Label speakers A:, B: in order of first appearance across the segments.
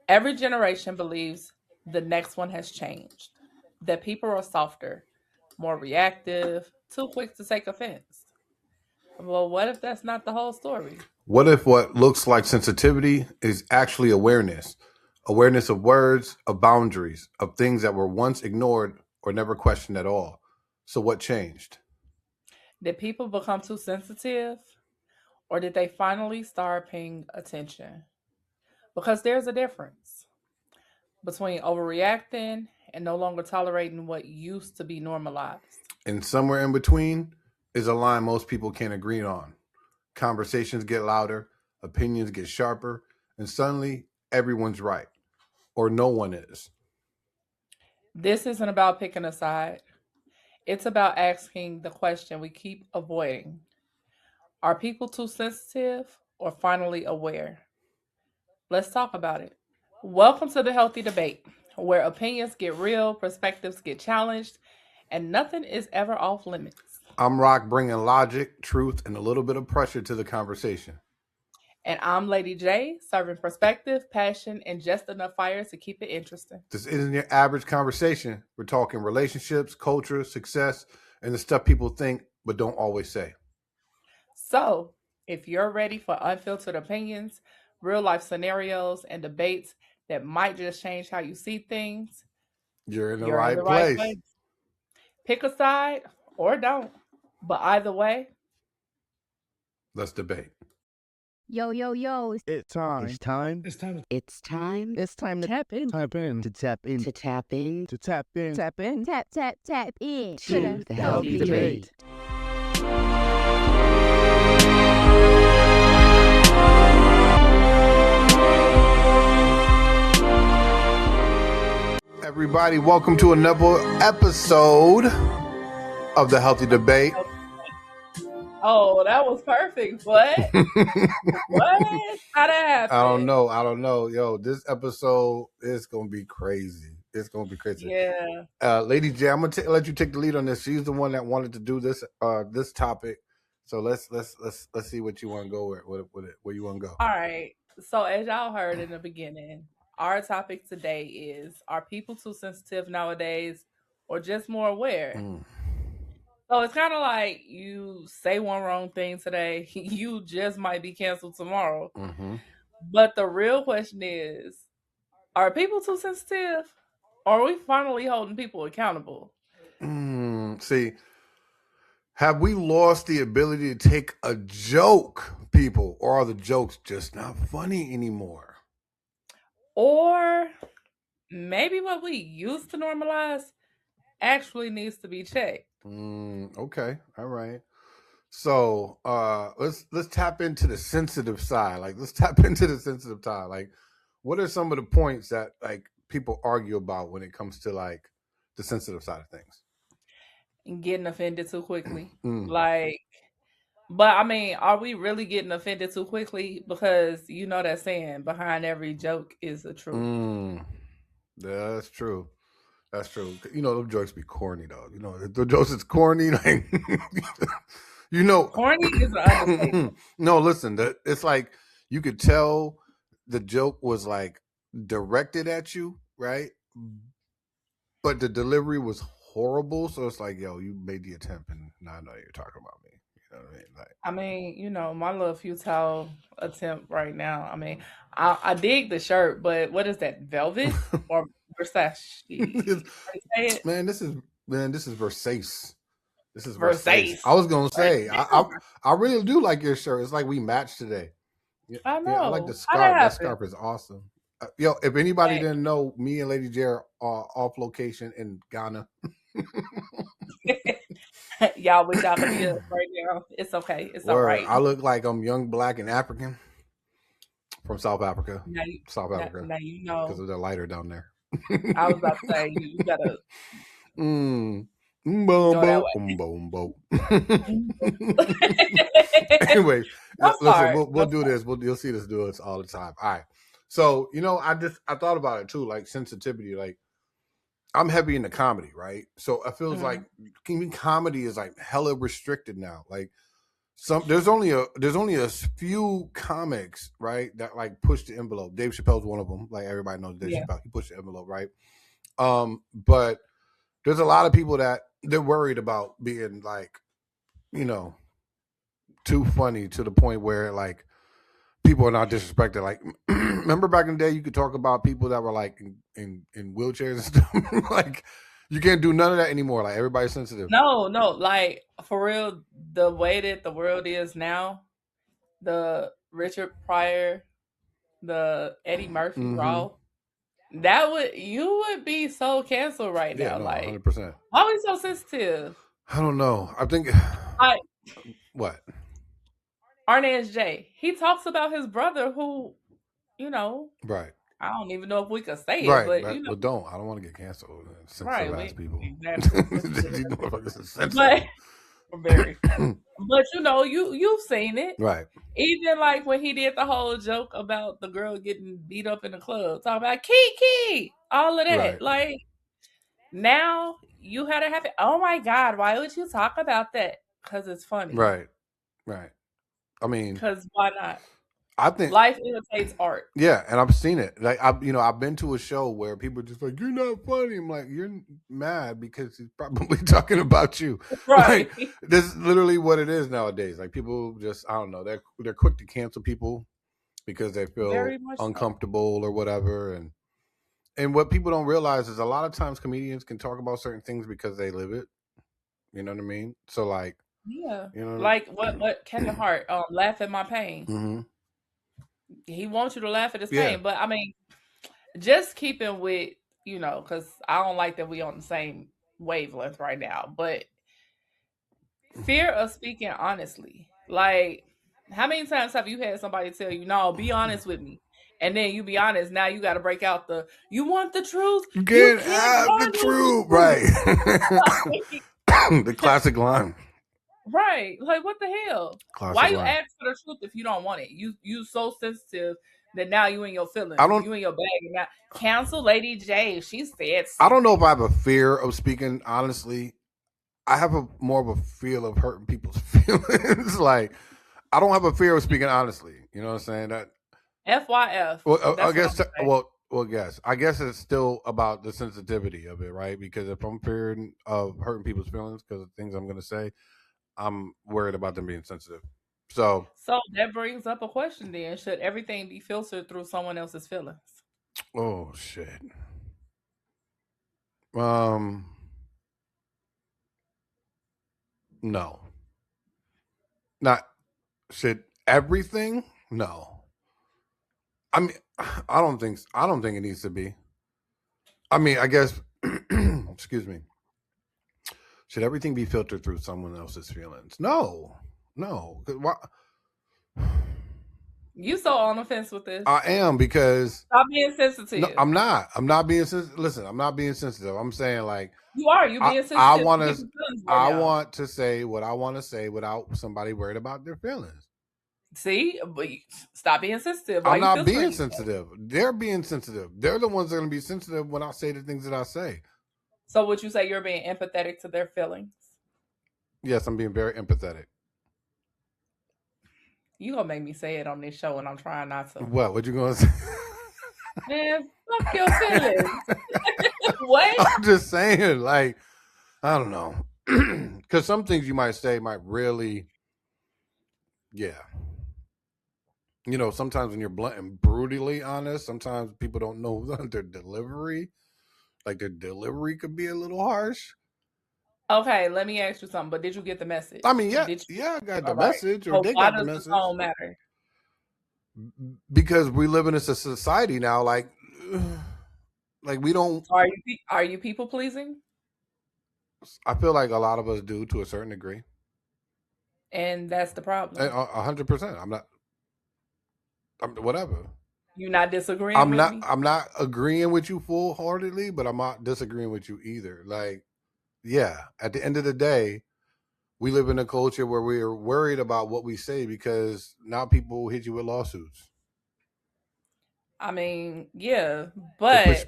A: Every generation believes the next one has changed, that people are softer, more reactive, too quick to take offense. Well, what if that's not the whole story?
B: What if what looks like sensitivity is actually awareness? Awareness of words, of boundaries, of things that were once ignored or never questioned at all. So, what changed?
A: Did people become too sensitive, or did they finally start paying attention? Because there's a difference between overreacting and no longer tolerating what used to be normalized.
B: And somewhere in between is a line most people can't agree on. Conversations get louder, opinions get sharper, and suddenly everyone's right, or no one is.
A: This isn't about picking a side, it's about asking the question we keep avoiding. Are people too sensitive or finally aware? Let's talk about it. Welcome to the Healthy Debate, where opinions get real, perspectives get challenged, and nothing is ever off limits.
B: I'm Rock, bringing logic, truth, and a little bit of pressure to the conversation.
A: And I'm Lady J, serving perspective, passion, and just enough fire to keep it interesting.
B: This isn't your average conversation. We're talking relationships, culture, success, and the stuff people think but don't always say.
A: So, if you're ready for unfiltered opinions, real life scenarios, and debates that might just change how you see things,
B: You're in the
A: you're in
B: right
A: the right
B: place.
A: place. Pick a side or don't. But either way,
B: Let's debate.
C: Yo, yo, yo.
D: It's time.
E: It's time.
F: It's time.
E: It's time.
D: It's time to
C: Tap in.
D: tap in.
E: To tap in. To tap in.
D: To tap in.
C: Tap in. Tap, tap, tap in.
E: To the
D: Healthy
E: healthy
D: Debate.
E: debate.
B: Everybody, welcome to another episode of the Healthy Debate.
A: oh, that was perfect. What? What? How that happened?
B: I don't know. Yo, this episode is gonna be crazy. It's gonna be crazy.
A: Yeah.
B: Lady J, I'm gonna let you take the lead on this. She's the one that wanted to do this topic. So let's see what you want to go with it. Where you want to go?
A: All right. So, as y'all heard in the beginning, our topic today is: are people too sensitive nowadays or just more aware?
B: Mm.
A: So, it's kind of like you say one wrong thing today, you just might be canceled tomorrow.
B: Mm-hmm.
A: But the real question is: are people too sensitive? Or are we finally holding people accountable?
B: See, have we lost the ability to take a joke, people, or are the jokes just not funny anymore?
A: Or maybe what we used to normalize actually needs to be checked.
B: Okay, all right. So let's tap into the sensitive side. Like, let's tap into the sensitive side. Like, what are some of the points that like people argue about when it comes to like the sensitive side of things?
A: And getting offended too quickly.
B: Mm.
A: Like, but I mean, are we really getting offended too quickly? Because you know that saying, behind every joke is a truth.
B: Yeah, that's true. That's true. You know, those jokes be corny, though. You know, the jokes is corny. Like, you know,
A: Corny is an understatement.
B: no, listen, it's like you could tell the joke was like directed at you, right? But the delivery was horrible. So it's like, yo, you made the attempt, and now I know you're talking about me. You know what I mean? Like,
A: I mean, you know, my little futile attempt right now. I mean, I dig the shirt, but what is that? Velvet or Versace? How do you say it?
B: man, this is Versace. This is
A: Versace.
B: Versace. I was gonna say, I really do like your shirt. It's like we matched today. Yeah,
A: I know.
B: I like the
A: How
B: scarf.
A: that
B: That
A: happened?
B: scarf is awesome. Yo, if anybody
A: Hey.
B: didn't know, me and Lady J are off location in Ghana.
A: Y'all wish y'all could be us right now. It's okay. It's all
B: Word.
A: right.
B: I look like I'm young, black, and African from South Africa.
A: Now you,
B: South
A: now,
B: Africa,
A: now you
B: because
A: know.
B: they're lighter down there.
A: I was about to say you gotta
B: Mm.
A: go that
B: Boom, boom.
A: way.
B: Anyway,
A: I'm
B: listen,
A: sorry.
B: we'll
A: I'm
B: do this. You'll see us do this all the time. All right. So, you know, I thought about it too, like sensitivity. Like, I'm heavy into comedy, right? So it feels
A: Mhm.
B: like even comedy is like hella restricted now. Like, there's only a few comics, right, that like push the envelope. Dave Chappelle's one of them. Like everybody knows Dave
A: Yeah.
B: Chappelle. He pushed the envelope, right? But there's a lot of people that they're worried about being like, you know, too funny to the point where like people are not disrespected. Like, remember back in the day, you could talk about people that were like in wheelchairs and stuff. Like, you can't do none of that anymore. Like, everybody's sensitive.
A: No, like for real, the way that the world is now, the Richard Pryor, the Eddie Murphy
B: Mhm.
A: Raw, you would be so canceled right
B: Yeah,
A: now.
B: no,
A: Like,
B: 100%.
A: why are we so sensitive?
B: I don't know. I think
A: Like
B: what?
A: Arnaz J, he talks about his brother who, you know,
B: Right.
A: I don't even know if we could say it,
B: Right.
A: but
B: Right.
A: you know,
B: Well, don't. I don't want to get canceled. Sensitive
A: right?
B: ass people.
A: Exactly.
B: These motherfuckers are sensitive.
A: But very. But you know, you've seen it.
B: Right.
A: Even like when he did the whole joke about the girl getting beat up in the club, talking about Kiki, all of that.
B: Right.
A: Like now you had it happen. Oh my God, why would you talk about that? Because it's funny.
B: Right. Right. I mean,
A: Because why not?
B: I think
A: Life imitates art.
B: Yeah, and I've seen it. Like I've been to a show where people are just like, "You're not funny." I'm like, "You're mad because he's probably talking about you."
A: Right.
B: Like, this is literally what it is nowadays. Like people just, I don't know, they're quick to cancel people because they feel
A: Very much so.
B: uncomfortable or whatever. And what people don't realize is a lot of times comedians can talk about certain things because they live it. You know what I mean? So like,
A: Yeah.
B: you know,
A: Like what Kevin Hart, laugh at my pain.
B: Mhm.
A: He wants you to laugh at his
B: Yeah.
A: pain. But I mean, just keeping with, you know, because I don't like that we on the same wavelength right now, but fear of speaking honestly. Like, how many times have you had somebody tell you, no, be honest with me? And then you be honest, now you got to break out you want the truth?
B: You can't have the
A: handle
B: truth, right? The classic line.
A: Right. Like, what the hell?
B: Classic
A: Why you
B: line.
A: ask for the truth if you don't want it? You so sensitive that now you in your feelings.
B: I don't-
A: You in your bag. And now cancel Lady J. She said
B: I don't know if I have a fear of speaking honestly. I have more of a fear of hurting people's feelings. Like, I don't have a fear of speaking honestly. You know what I'm saying? That
A: FYF.
B: well,
A: That's
B: I
A: what
B: guess
A: I'm saying.
B: yes. I guess it's still about the sensitivity of it, right? Because if I'm fearing of hurting people's feelings because of things I'm going to say, I'm worried about them being sensitive. So
A: that brings up a question then. Should everything be filtered through someone else's feelings?
B: oh shit. No. Not should everything? No. I mean, I don't think it needs to be. I mean, I guess excuse me. Should everything be filtered through someone else's feelings? No. 'Cause why?
A: You so on the fence with this.
B: I am because
A: Stop being sensitive.
B: no, I'm not. I'm not being sensitive. Listen, I'm not being sensitive. I'm saying like
A: you are. You being sensitive.
B: I
A: to
B: want
A: people's
B: to.
A: feelings right
B: I
A: now.
B: want to say what I want to say without somebody worried about their feelings.
A: See, but stop being sensitive.
B: I'm not being sensitive. They're being sensitive. They're the ones that are going to be sensitive when I say the things that I say.
A: So would you say you're being empathetic to their feelings?
B: Yes, I'm being very empathetic.
A: You gonna make me say it on this show, and I'm trying not to.
B: What you gonna say?
A: Man, fuck your feelings. What?
B: I'm just saying, like, I don't know, because some things you might say might really, yeah. You know, sometimes when you're blunt and brutally honest, sometimes people don't know their delivery. Like their delivery could be a little harsh.
A: Okay, let me ask you something. But did you get the message?
B: I mean, yeah, I got the message, or they got the message.
A: Why does the tone matter?
B: Because we live in a society now, like we don't.
A: Are you people pleasing?
B: I feel like a lot of us do to a certain degree,
A: and that's the problem.
B: 100%. I'm not. Whatever.
A: You're not disagreeing with me?
B: I'm not agreeing with you full-heartedly, but I'm not disagreeing with you either. Like, yeah, at the end of the day, we live in a culture where we're worried about what we say because now people hit you with lawsuits.
A: I mean, yeah, but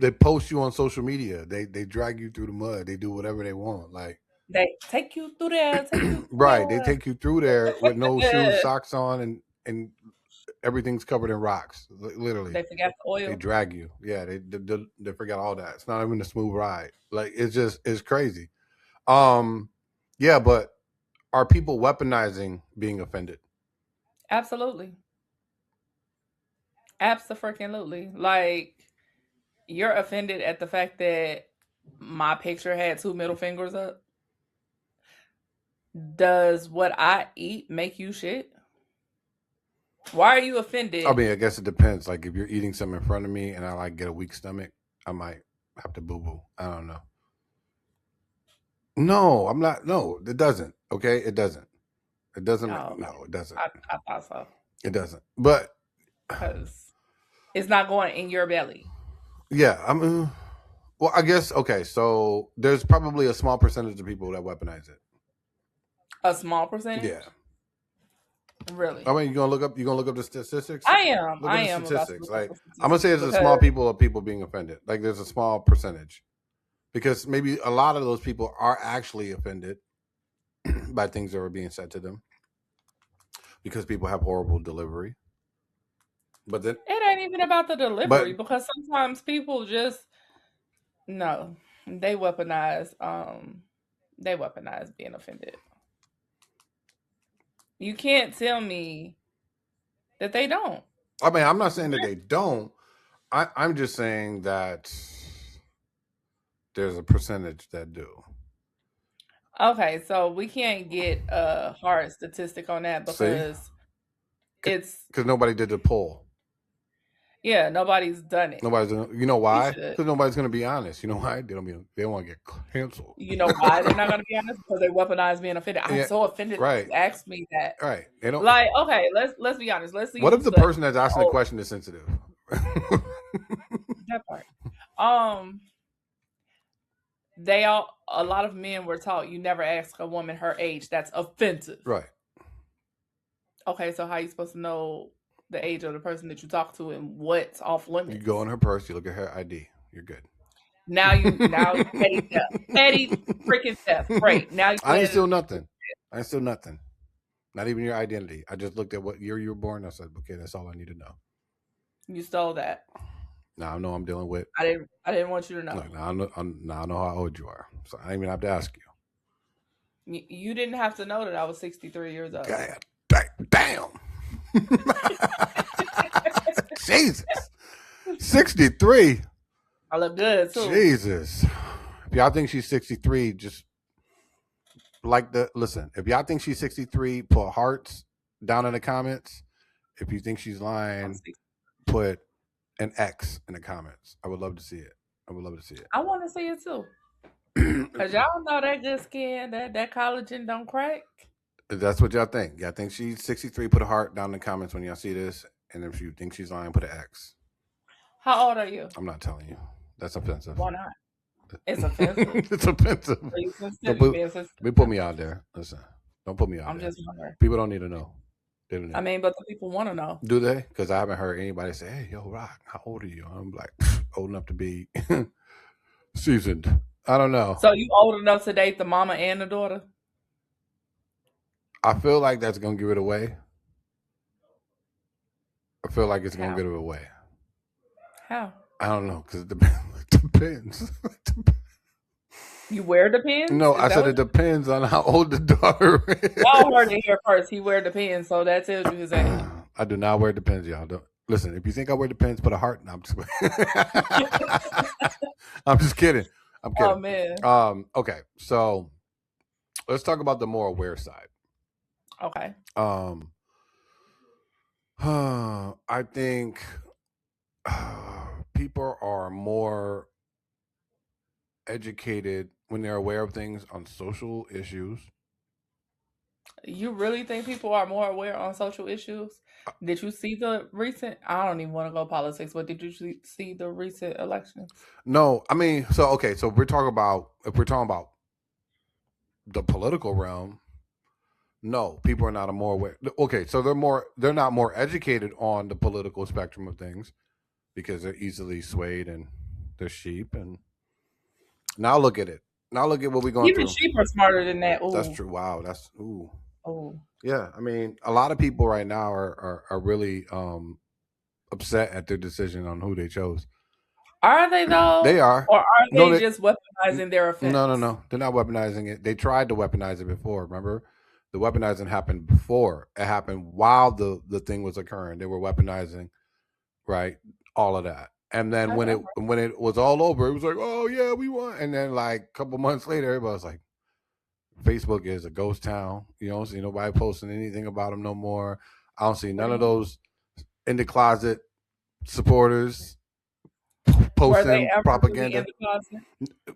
B: they post you on social media. They drag you through the mud. They do whatever they want. Like,
A: They take you through there. Take you through
B: Right. They
A: there.
B: take you through there with no shoes, socks on, and everything's covered in rocks. Literally,
A: They forgot the
B: they
A: oil.
B: drag you. Yeah, they forgot all that. It's not even a smooth ride. Like it's crazy. Yeah, but are people weaponizing being offended?
A: Absolutely. Abso-freaking-lutely. Like, you're offended at the fact that my picture had 2 middle fingers up. Does what I eat make you shit? Why are you offended?
B: I mean, I guess it depends. Like if you're eating something in front of me and I like get a weak stomach, I might have to boo boo. I don't know. No, I'm not. No, it doesn't. Okay, it doesn't. It doesn't.
A: Oh,
B: No, it doesn't.
A: I thought so.
B: It doesn't. But
A: Because it's not going in your belly.
B: yeah, I mean, well, I guess okay. So there's probably a small percentage of people that weaponize it.
A: A small percentage?
B: Yeah.
A: Really?
B: I mean, you're gonna look up the statistics.
A: I am.
B: Look
A: I
B: at the
A: am about to
B: statistics.
A: look up
B: Like
A: the
B: I'm gonna say, it's a
A: statistics
B: small
A: because
B: people of people being offended. Like there's a small percentage, because maybe a lot of those people are actually offended by things that are being said to them, because people have horrible delivery. But then,
A: it ain't even about the delivery, because sometimes people just no, they weaponize being offended. You can't tell me that they don't.
B: I mean, I'm not saying that they don't. I'm just saying that there's a percentage that do.
A: Okay, so we can't get a hard statistic on that because it's
B: because nobody did the poll.
A: Yeah, nobody's done it.
B: Nobody's gonna, you know why?
A: should.
B: Because nobody's gonna be honest. You know why? They don't want to get canceled.
A: You know why they're not going to be honest? Because they weaponize being offended. I'm
B: Yeah,
A: so offended.
B: right.
A: That you asked me that.
B: Right. They don't.
A: Like, okay, let's be honest. Let's see.
B: What if the person that's asking the question is sensitive?
A: That part. A lot of men were taught you never ask a woman her age. That's offensive.
B: Right.
A: Okay, so how are you supposed to know the age of the person that you talk to and what's off limits?
B: You go in her purse, you look at her ID, you're good.
A: Now you petty theft. Petty freaking theft. Right. Now
B: I ain't steal nothing. Not even your identity. I just looked at what year you were born. I said, okay, that's all I need to know.
A: You stole that.
B: Now I know I'm dealing with.
A: I didn't want you to know.
B: Look, now I know how old you are, so I don't even have to ask you.
A: You didn't have to know that I was 63 years old.
B: God damn. Jesus. 63.
A: I look good too.
B: Jesus. If y'all think she's 63, just listen. If y'all think she's 63, put hearts down in the comments. If you think she's lying, put an X in the comments. I would love to see it.
A: I want to see it too. Because y'all know that good skin, that collagen don't crack.
B: That's what y'all think. Y'all think she's 63, put a heart down in the comments when y'all see this. And if you think she's lying, put an X.
A: How old are you?
B: I'm not telling you. That's offensive.
A: Why not? It's offensive.
B: It's offensive. Don't put me out there. Listen, don't put me out there.
A: I'm just wondering.
B: People don't need to know.
A: I mean, but the people want to know.
B: Do they? Because I haven't heard anybody say, hey, yo, Rock, how old are you? I'm like, old enough to be seasoned. I don't know.
A: So you old enough to date the mama and the daughter?
B: I feel like that's going to give it away. I feel like it's going to give it away.
A: How?
B: I don't know, because it depends.
A: You wear Depends?
B: No, I said it depends on how old the daughter is.
A: Y'all heard it here first. He wear Depends, so that tells you his age.
B: I do not wear Depends, y'all. Don't listen. If you think I wear Depends, put a heart. No, I'm just I'm just kidding. I'm kidding.
A: Oh man.
B: Okay, so let's talk about the more aware side.
A: Okay.
B: I think people are more educated when they're aware of things on social issues.
A: You really think people are more aware on social issues? Did you see the recent? I don't even want to go politics, but did you see the recent elections?
B: No, I mean, so if we're talking about the political realm, no, people are not more aware. Okay, so they're not more educated on the political spectrum of things because they're easily swayed and they're sheep. And now look at it. Now look at what we're going
A: Even
B: through.
A: sheep are smarter than that.
B: That's
A: Ooh,
B: true. Wow. That's ooh.
A: ooh.
B: Yeah. I mean, a lot of people right now are really upset at their decision on who they chose.
A: Are they though,
B: They are.
A: or are
B: No,
A: they
B: they
A: just weaponizing their offense?
B: no. They're not weaponizing it. They tried to weaponize it before. Remember, the weaponizing happened before. It happened while the thing was occurring. They were weaponizing, right? All of that. And then
A: Okay.
B: when it was all over, it was like, oh yeah, we won. And then like a couple months later, everybody was like, Facebook is a ghost town. You don't see nobody posting anything about them no more. I don't see none of those in the closet supporters
A: Were they
B: posting
A: ever really in
B: propaganda.
A: the closet?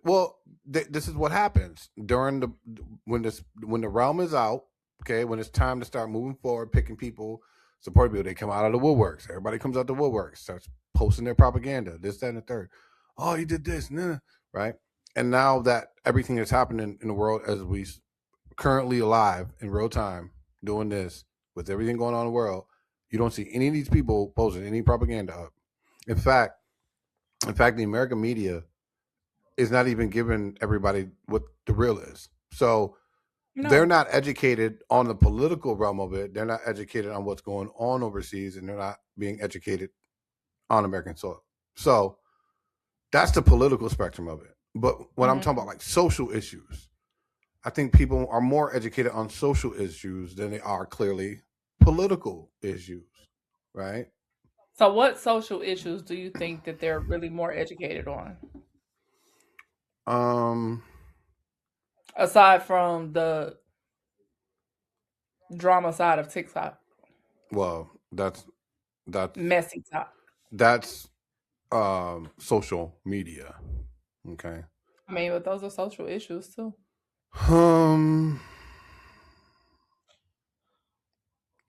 B: Well, this is what happens during when the realm is out. Okay, when it's time to start moving forward, picking people, supporting people, they come out of the woodworks. Everybody comes out the woodworks, starts posting their propaganda, this, that, and the third. Oh, you did this, nah, right? And now that everything that's happening in the world as we currently alive in real time, doing this with everything going on in the world, you don't see any of these people posting any propaganda up. In fact, the American media is not even giving everybody what the real is. So they're
A: No.
B: not educated on the political realm of it. They're not educated on what's going on overseas, and they're not being educated on American soil. So that's the political spectrum of it. But when I'm talking about like social issues, I think people are more educated on social issues than they are clearly political issues, right?
A: So, what social issues do you think that they're really more educated on,
B: Um,
A: aside from the drama side of TikTok,
B: well, that's
A: messy talk?
B: that's social media. Okay.
A: I mean, but those are social issues too.
B: Um,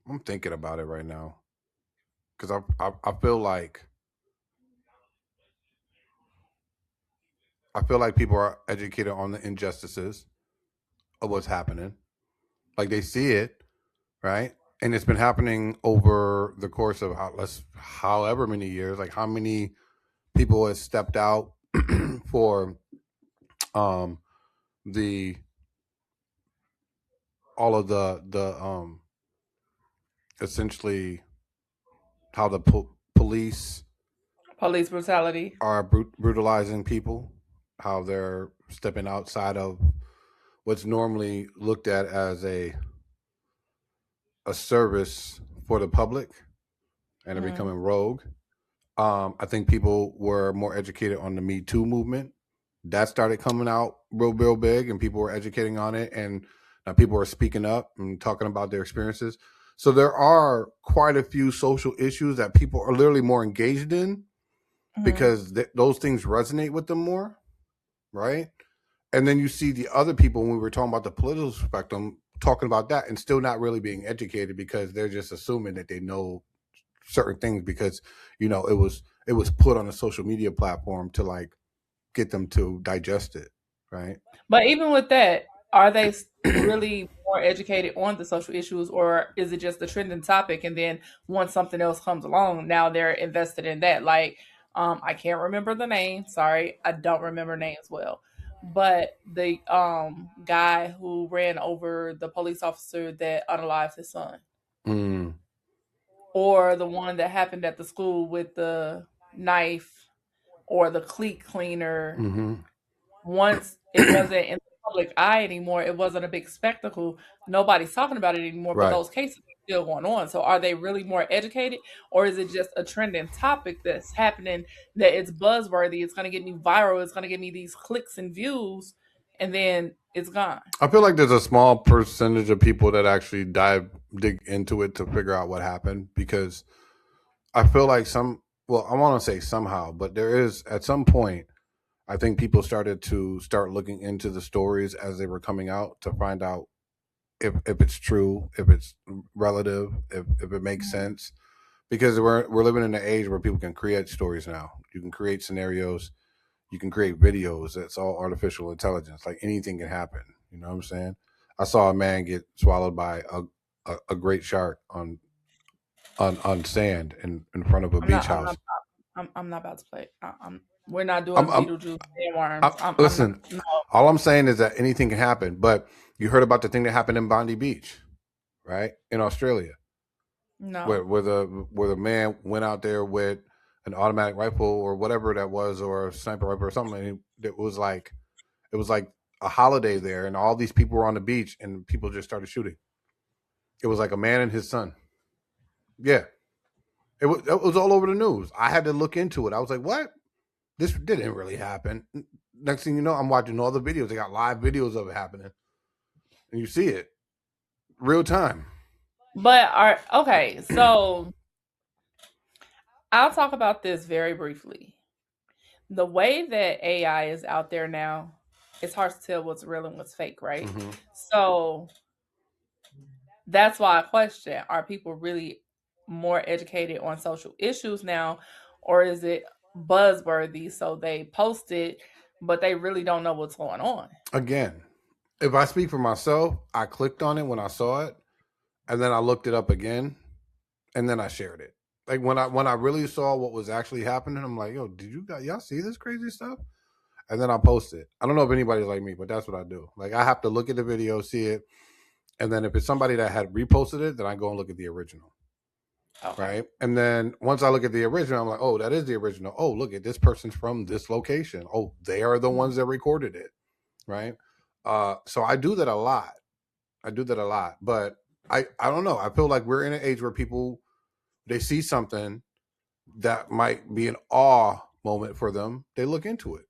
B: I'm thinking about it right now because I feel like people are educated on the injustices of what's happening. Like they see it, right? And it's been happening over the course of however many years. Like how many people have stepped out for um the all of the essentially how the police
A: Police brutality.
B: are brutalizing people, how they're stepping outside of what's normally looked at as a service for the public, and they're becoming rogue. I think people were more educated on the Me Too movement. That started coming out real big, and people were educating on it, and now people are speaking up and talking about their experiences. So there are quite a few social issues that people are literally more engaged in because those things resonate with them more, right? And then you see the other people when we were talking about the political spectrum talking about that and still not really being educated because they're just assuming that they know certain things because it was put on a social media platform to like get them to digest it, right?
A: But even with that, are they really more educated on the social issues, or is it just a trending topic? And then once something else comes along, now they're invested in that. Like, I can't remember the name. Sorry, I don't remember names well. But the guy who ran over the police officer that unalived his son,
B: Mm.
A: or the one that happened at the school with the knife, or the cleat cleaner.
B: Mm-hmm.
A: Once it wasn't in the public eye anymore, it wasn't a big spectacle. Nobody's talking about it anymore, but
B: Right.
A: those cases are still going on. So are they really more educated, or is it just a trending topic that's happening that it's buzzworthy? It's going to get me viral. It's going to get me these clicks and views, and then it's gone.
B: I feel like there's a small percentage of people that actually dig into it to figure out what happened because I feel like I want to say somehow, but there is at some point I think people started to start looking into the stories as they were coming out to find out if it's true, if it's relative, if it makes sense. Because we're living in an age where people can create stories now. You can create scenarios, you can create videos. It's all artificial intelligence. Like anything can happen. You know what I'm saying? I saw a man get swallowed by a great shark on sand in front of a
A: I'm
B: beach
A: not.
B: house.
A: I'm not about to play. We're not doing
B: I'm
A: Beetlejuice sandworms. I'm
B: listen.
A: not. No,
B: All I'm saying is that anything can happen. But you heard about the thing that happened in Bondi Beach, right, in Australia,
A: no.
B: where the man went out there with an automatic rifle or whatever that was, or a sniper rifle or something. And it was like a holiday there, and all these people were on the beach, and people just started shooting. It was like a man and his son. Yeah, it was all over the news. I had to look into it. I was like, what? This didn't really happen. Next thing you know, I'm watching all the videos. They got live videos of it happening, and you see it real time.
A: But okay, so I'll talk about this very briefly. The way that AI is out there now, it's hard to tell what's real and what's fake, right?
B: Mhm.
A: So that's why I question, are people really more educated on social issues now, or is it buzzworthy so they post it but they really don't know what's going on?
B: Again, if I speak for myself, I clicked on it when I saw it, and then I looked it up again, and then I shared it. Like when I really saw what was actually happening, I'm like, yo, did y'all see this crazy stuff? And then I post it. I don't know if anybody's like me, but that's what I do. Like I have to look at the video, see it, and then if it's somebody that had reposted it, then I go and look at the original.
A: Okay.
B: Right. And then once I look at the original, I'm like, oh, that is the original. Oh, look at this person's from this location. Oh, they are the ones that recorded it. Right. So I do that a lot. But I don't know. I feel like we're in an age where people, they see something that might be an awe moment for them. They look into it.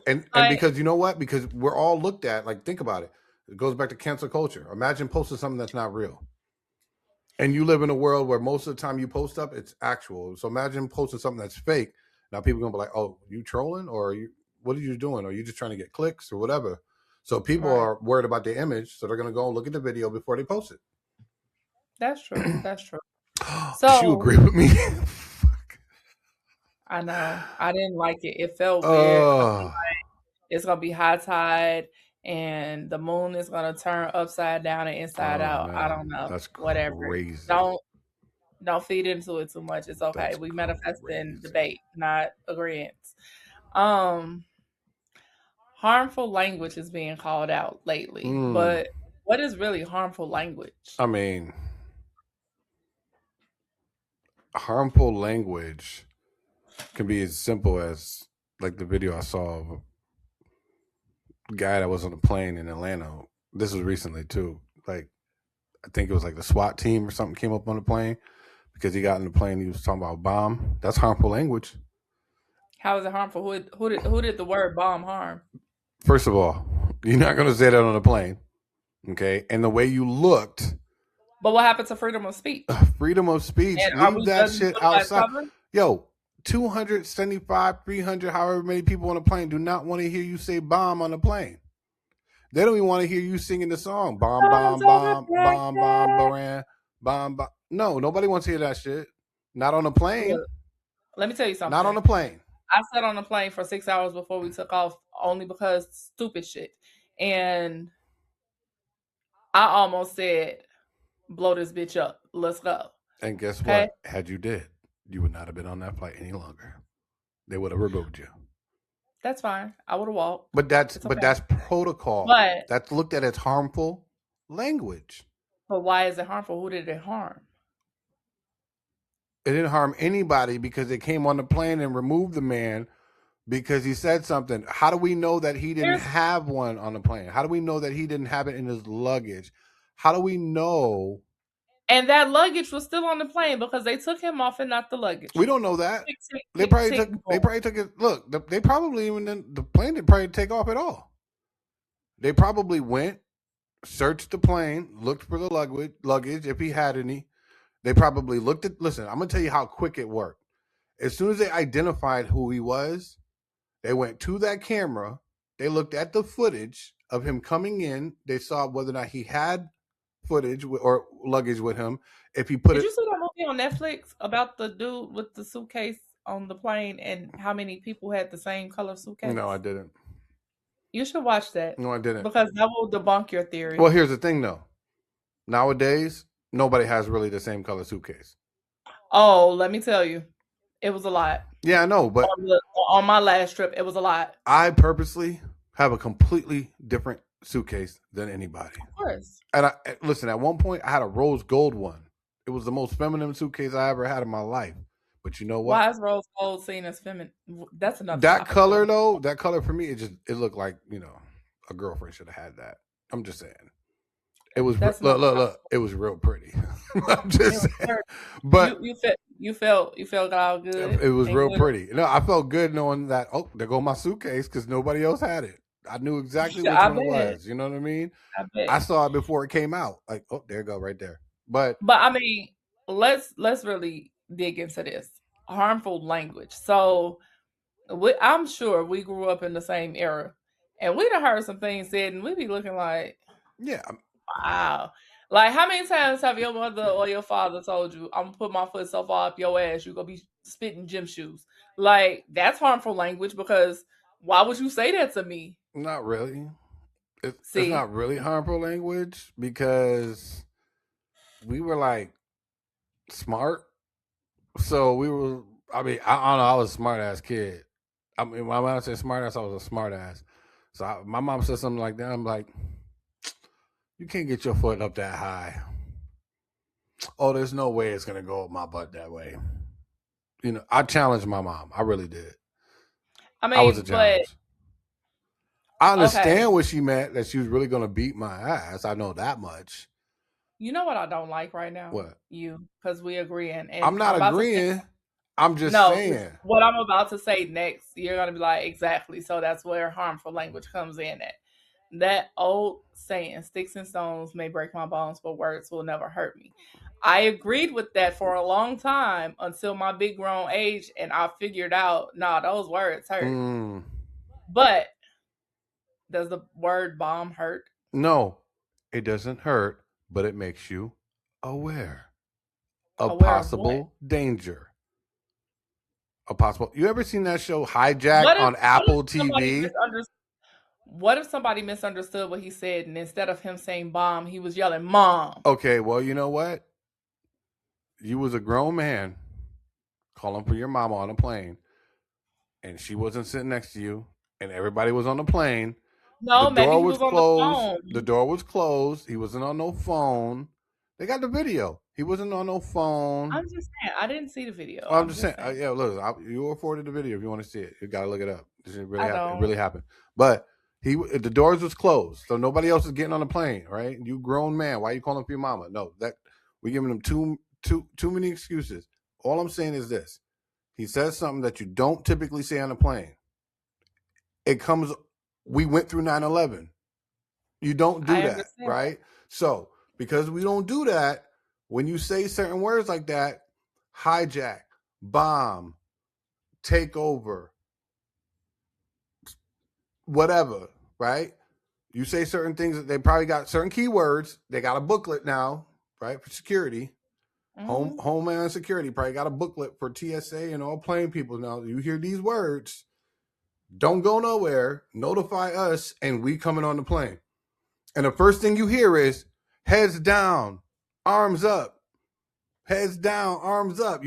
B: And because you know what? Because we're all looked at, like, think about it. It goes back to cancel culture. Imagine posting something that's not real. And you live in a world where most of the time you post stuff, it's actual. So imagine posting something that's fake. Now people are gonna be like, "Oh, you trolling, or what are you doing? Or are you just trying to get clicks or whatever?" So people are worried about their image, so they're gonna go and look at the video before they post it.
A: That's true. That's true.
B: Does you agree with me?
A: I know. I didn't like it. It felt weird. It's gonna be high tide, and the moon is gonna turn upside down and inside out.
B: Man,
A: I don't know.
B: that's
A: whatever.
B: crazy.
A: Don't feed into it too much. It's okay.
B: That's
A: we manifest in
B: crazy.
A: debate, not agreement. Harmful language is being called out lately, but what is really harmful language?
B: I mean, harmful language can be as simple as like the video I saw of a guy that was on a plane in Atlanta. This was recently too. Like, I think it was like the SWAT team or something came up on the plane because he got in the plane. He was talking about bomb. That's harmful language.
A: How is it harmful? Who did the word bomb harm?
B: First of all, you're not going to say that on a plane, okay? And the way you looked.
A: But what happened to freedom of speech?
B: Freedom of speech. Leave that shit outside. Yo, 275, 300, however many people on a plane do not want to hear you say bomb on a plane. They don't even want to hear you singing the song. Bomb, bomb, bomb, bomb, bomb, Baran, bomb, bomb. No, nobody wants to hear that shit. Not on a plane.
A: Let me tell you something.
B: Not on a plane.
A: I sat on a plane for 6 hours before we took off only because stupid shit. And I almost said, blow this bitch up. Let's go.
B: And guess what? Had you did, you would not have been on that flight any longer. They would have removed you.
A: That's fine. I would have walked.
B: But that's protocol.
A: But
B: that's looked at as harmful language.
A: But why is it harmful? Who did it harm?
B: It didn't harm anybody because they came on the plane and removed the man because he said something. How do we know that he didn't have one on the plane? How do we know that he didn't have it in his luggage? How do we know?
A: And that luggage was still on the plane because they took him off and not the luggage.
B: We don't know that. They probably took it. Look, they probably even the plane didn't probably take off at all. They probably went, searched the plane, looked for the luggage if he had any. They probably looked at. Listen, I'm gonna tell you how quick it worked. As soon as they identified who he was, they went to that camera. They looked at the footage of him coming in. They saw whether or not he had footage or luggage with him. If he put
A: Did you see that movie on Netflix about the dude with the suitcase on the plane and how many people had the same color suitcase?
B: No, I didn't.
A: You should watch that.
B: No, I didn't.
A: Because that will debunk your theory.
B: Well, here's the thing, though. Nowadays, nobody has really the same color suitcase.
A: Oh, let me tell you. It was a lot.
B: Yeah, I know, but
A: On my last trip, it was a lot.
B: I purposely have a completely different suitcase than anybody.
A: Of course.
B: And listen, at one point I had a rose gold one. It was the most feminine suitcase I ever had in my life. But you know what?
A: Why is rose gold seen as feminine? That's another
B: That
A: topic.
B: color though, that color for me, it looked like, a girlfriend should have had that. I'm just saying. It was look. It was real pretty. I'm just saying. But
A: you felt all good.
B: it was real pretty. No, I felt good knowing that. Oh, there go my suitcase because nobody else had it. I knew exactly which one it was. You know what I mean? I saw it before it came out. Like, oh, there you go, right there. But
A: I mean, let's really dig into this harmful language. So, I'm sure we grew up in the same era, and we'd have heard some things said, and we'd be looking like,
B: yeah,
A: wow. Like, how many times have your mother or your father told you, I'm gonna put my foot so far up your ass, you're gonna be spitting gym shoes? Like, that's harmful language, because why would you say that to me?
B: Not really. It's not really harmful language because we were like smart. So we were, I mean, I don't know, I was a smart ass kid. I mean, when I say smart ass, I was a smart ass. So my mom said something like that. I'm like, you can't get your foot up that high. Oh, there's no way it's going to go up my butt that way. I challenged my mom. I really did.
A: I mean,
B: I was a challenge. I understand what she meant, that she was really going to beat my ass. I know that much.
A: You know what I don't like right now?
B: What?
A: Because we agreeing. And
B: I'm not agreeing. I'm just saying.
A: What I'm about to say next, you're going to be like, exactly. So that's where harmful language comes in at. That old saying, sticks and stones may break my bones, but words will never hurt me. I agreed with that for a long time until my big grown age, and I figured out, those words hurt. But does the word bomb hurt?
B: No, it doesn't hurt, but it makes you aware of possible danger. You ever seen that show Hijack on Apple TV?
A: What if somebody misunderstood what he said, and instead of him saying bomb, he was yelling mom?
B: Okay, well, you know what? You was a grown man calling for your mama on a plane, and she wasn't sitting next to you, and everybody was on the plane.
A: No, maybe he was on the phone.
B: The door was closed. He wasn't on no phone. They got the video. He wasn't on no phone.
A: I'm just saying. I didn't see the video.
B: I'm just saying. Yeah, look, you were afforded the video if you want to see it. You got to look it up. It really happened. But the doors was closed, so nobody else is getting on the plane, right? You grown man. Why are you calling for your mama? No, we're giving him too many excuses. All I'm saying is this. He says something that you don't typically say on a plane. We went through 9/11. You don't do that, right? So, because we don't do that, when you say certain words like that, hijack, bomb, take over, whatever, right? You say certain things that they probably got certain keywords. They got a booklet now, right, for security. Homeland Security probably got a booklet for TSA and all plane people. Now, you hear these words, don't go nowhere, notify us, and we coming on the plane. And the first thing you hear is heads down, arms up. Heads down, arms up.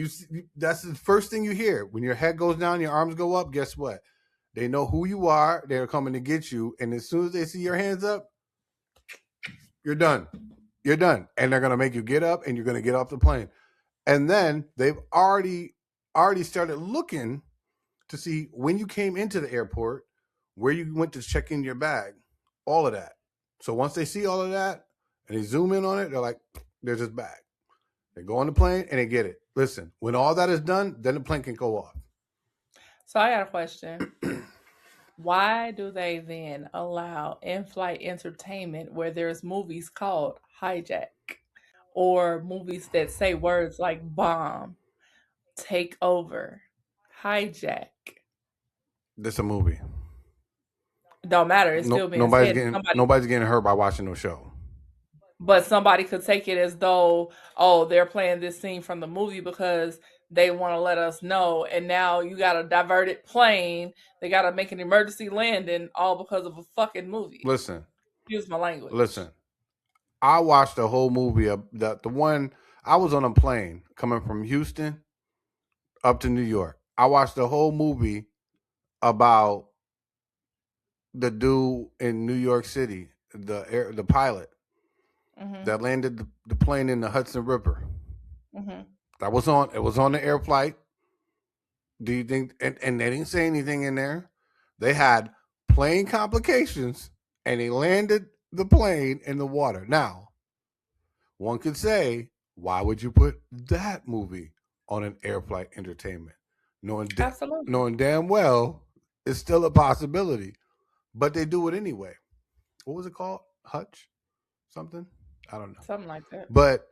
B: That's the first thing you hear. When your head goes down, your arms go up, guess what? They know who you are. They're coming to get you. And as soon as they see your hands up, you're done. You're done. And they're going to make you get up, and you're going to get off the plane. And then they've already started looking to see when you came into the airport, where you went to check in your bag, all of that. So once they see all of that and they zoom in on it, they're like, there's his bag. They go on the plane and they get it. Listen, when all that is done, then the plane can go off.
A: So I got a question. Why do they then allow in-flight entertainment where there's movies called Hijack or movies that say words like bomb, take over, hijack?
B: This a movie.
A: Don't matter. It's still being said.
B: Nobody's getting hurt by watching no show.
A: But somebody could take it as though, they're playing this scene from the movie because they want to let us know. And now you got a diverted plane. They got to make an emergency landing all because of a fucking movie.
B: Listen.
A: Excuse my language.
B: Listen. I watched the whole movie. The one, I was on a plane coming from Houston up to New York. I watched the whole movie about the dude in New York City, the pilot
A: Mhm.
B: that landed the plane in the Hudson River.
A: Mhm.
B: It was on the air flight. Do you think? And they didn't say anything in there. They had plane complications, and they landed the plane in the water. Now, one could say, why would you put that movie on an air flight entertainment,
A: Absolutely.
B: knowing damn well it's still a possibility, but they do it anyway. What was it called? Hutch, something? I don't know.
A: Something like that.
B: But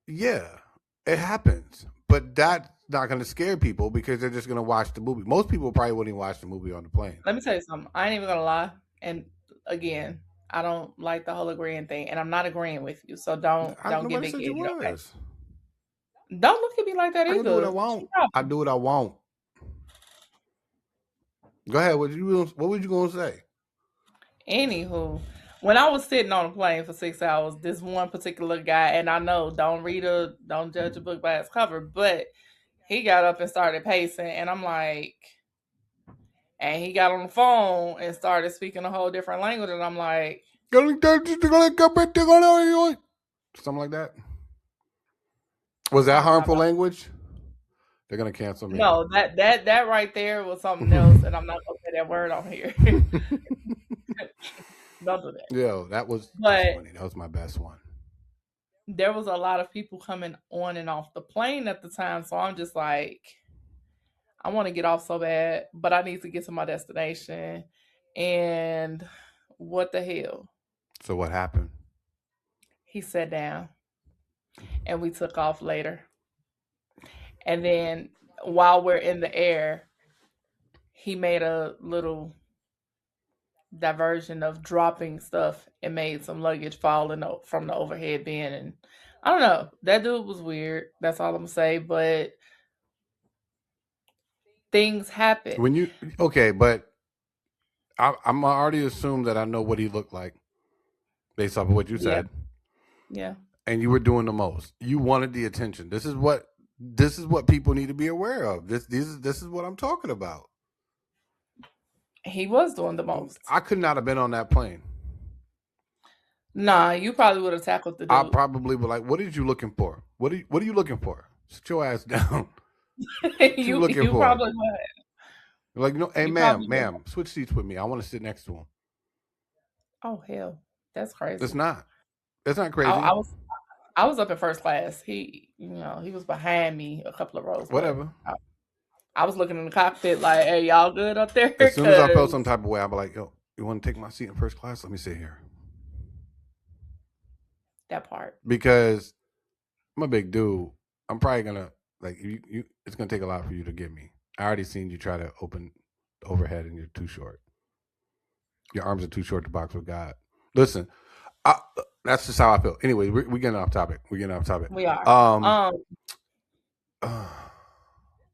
B: yeah, it happens. But that's not going to scare people because they're just going to watch the movie. Most people probably wouldn't even watch the movie on the plane.
A: Let me tell you something. I ain't even gonna lie. And again, I don't like the whole agreeing thing, and I'm not agreing with you. So don't get
B: Nobody
A: big
B: said you
A: headed. Okay.
B: was.
A: Don't look at me like that
B: I can do what I
A: either.
B: want.
A: Keep up.
B: I do what I want. Go ahead. What was you going to say?
A: Anywho, when I was sitting on a plane for 6 hours, this one particular guy, and I know don't judge a book by its cover, but he got up and started pacing, and I'm like, and he got on the phone and started speaking a whole different language, and I'm like,
B: Something like that. Was that harmful language? They're gonna cancel me.
A: no, that right there was something else, and I'm not gonna say that word on here. Don't do that.
B: Yo, that's
A: But
B: funny. That was my best one.
A: there was a lot of people coming on and off the plane at the time, so I'm just like, I want to get off so bad, but I need to get to my destination. And what the hell?
B: So what happened?
A: He sat down and we took off later. And then while we're in the air, he made a little diversion of dropping stuff and made some luggage falling from the overhead bin. And I don't know, that dude was weird. That's all I'm gonna say. But things happen.
B: But I'm already assumed that I know what he looked like based off of what you said.
A: Yeah.
B: And you were doing the most. You wanted the attention. This is what people need to be aware of. This is what I'm talking about.
A: He was doing the most.
B: I could not have been on that plane.
A: Nah, you probably would have tackled the dude.
B: I probably would like, what are you looking for? What are you looking for? Sit your ass down.
A: you
B: looking for?
A: Probably would.
B: Like, no, hey,
A: You
B: ma'am,
A: probably
B: switch seats with me. I want to sit next to him.
A: Oh hell, that's crazy.
B: It's not. It's not crazy.
A: I was up in first class. He was behind me a couple of rows.
B: Whatever.
A: I was looking in the cockpit like, hey, y'all good up there?
B: As soon as I felt some type of way, I'd be like, yo, you want to take my seat in first class? Let me sit here.
A: That part.
B: Because I'm a big dude. I'm probably gonna like you. It's gonna take a lot for you to get me. I already seen you try to open the overhead, and you're too short. Your arms are too short to box with God. Listen, that's just how I feel. Anyway, we're getting off topic. We
A: are.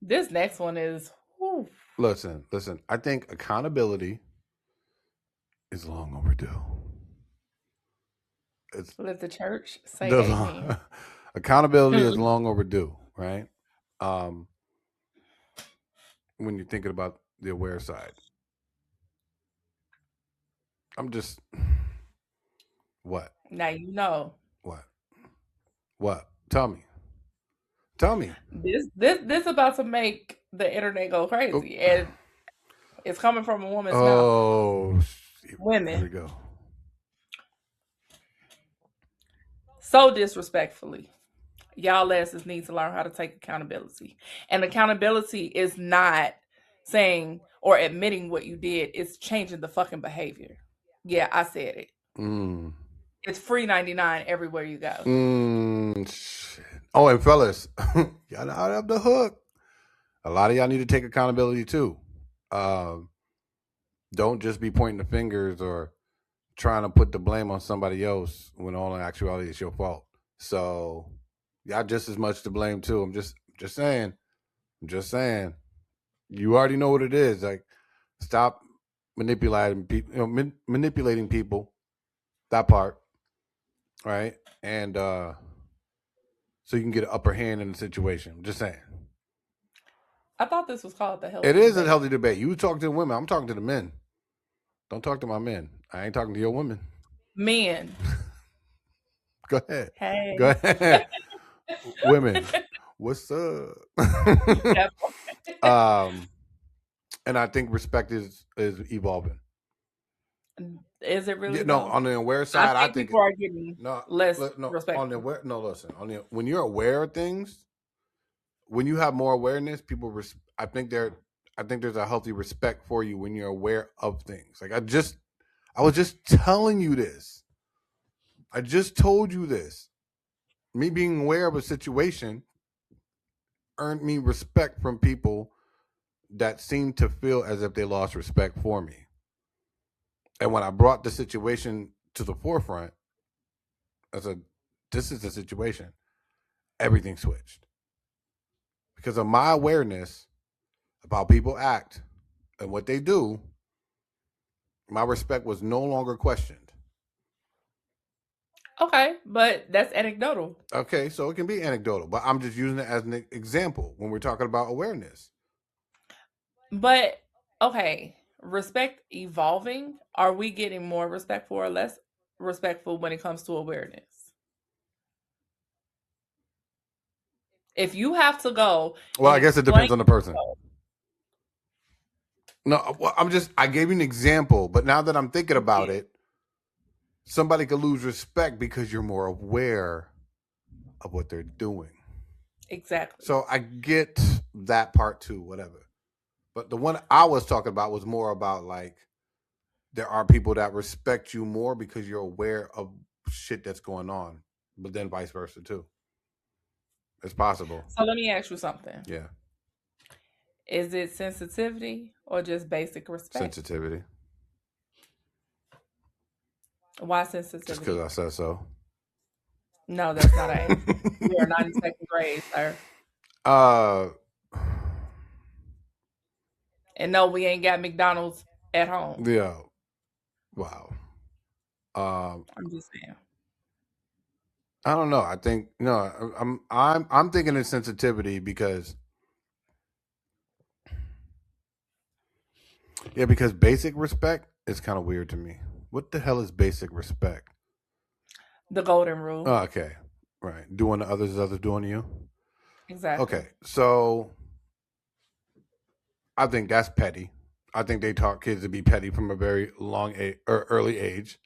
A: This next one is. Whew.
B: Listen. I think accountability is long overdue.
A: Let the church say amen.
B: Accountability is long overdue, right? When you're thinking about the aware side. I'm just what?
A: Now you know.
B: What? Tell me.
A: This about to make the internet go crazy, and it's coming from a woman's mouth. Women.
B: Here we go.
A: So disrespectfully, y'all asses need to learn how to take accountability. And accountability is not saying or admitting what you did. It's changing the fucking behavior. Yeah, I said it. It's free 99 everywhere you go.
B: Shit. Oh, and fellas, y'all not up the hook. A lot of y'all need to take accountability too. Don't just be pointing the fingers or trying to put the blame on somebody else when all in actuality it's your fault. So y'all just as much to blame too. I'm just saying. You already know what it is. Like, stop manipulating people. Manipulating people. That part, right? And so you can get an upper hand in the situation. I'm just saying.
A: I thought this was called the healthy
B: It is a
A: debate.
B: healthy debate. You talk to the women. I'm talking to the men. Don't talk to my men. I ain't talking to your women.
A: Men.
B: Go ahead.
A: Hey.
B: Go ahead. Women. What's up? And I think respect is evolving.
A: Is it really?
B: Yeah, no,
A: though?
B: on the aware side, I think
A: people are getting less respect.
B: on the aware. No, listen. When you're aware of things, when you have more awareness, people. I think there's a healthy respect for you when you're aware of things. Like I was just telling you this. I just told you this. Me being aware of a situation earned me respect from people that seemed to feel as if they lost respect for me. And when I brought the situation to the forefront, I said, this is the situation. Everything switched. Because of my awareness about people act and what they do, my respect was no longer questioned.
A: Okay, but that's anecdotal.
B: Okay, so it can be anecdotal, but I'm just using it as an example when we're talking about awareness.
A: But okay, respect evolving. Are we getting more respectful or less respectful when it comes to awareness? If you have to go,
B: Well,
A: and
B: I guess it depends on the person.
A: yourself-
B: No, well, I gave you an example, but now that I'm thinking about it, somebody could lose respect because you're more aware of what they're doing.
A: Exactly.
B: So I get that part too, whatever. But the one I was talking about was more about like there are people that respect you more because you're aware of shit that's going on, but then vice versa too. It's possible.
A: So let me ask you something.
B: Yeah.
A: Is it sensitivity or just basic respect?
B: Sensitivity.
A: Why sensitivity?
B: Just because I said so.
A: No, that's not an answer. You're 92nd grade, sir. And no, we ain't got McDonald's at home.
B: Yeah. Wow.
A: I'm just saying.
B: I don't know. I think no. I'm thinking of sensitivity because because basic respect is kind of weird to me. What the hell is basic respect?
A: The golden rule.
B: Oh, okay. Right. Doing to others as others doing to you.
A: Exactly.
B: Okay. So I think that's petty. I think they taught kids to be petty from a very long age or early age.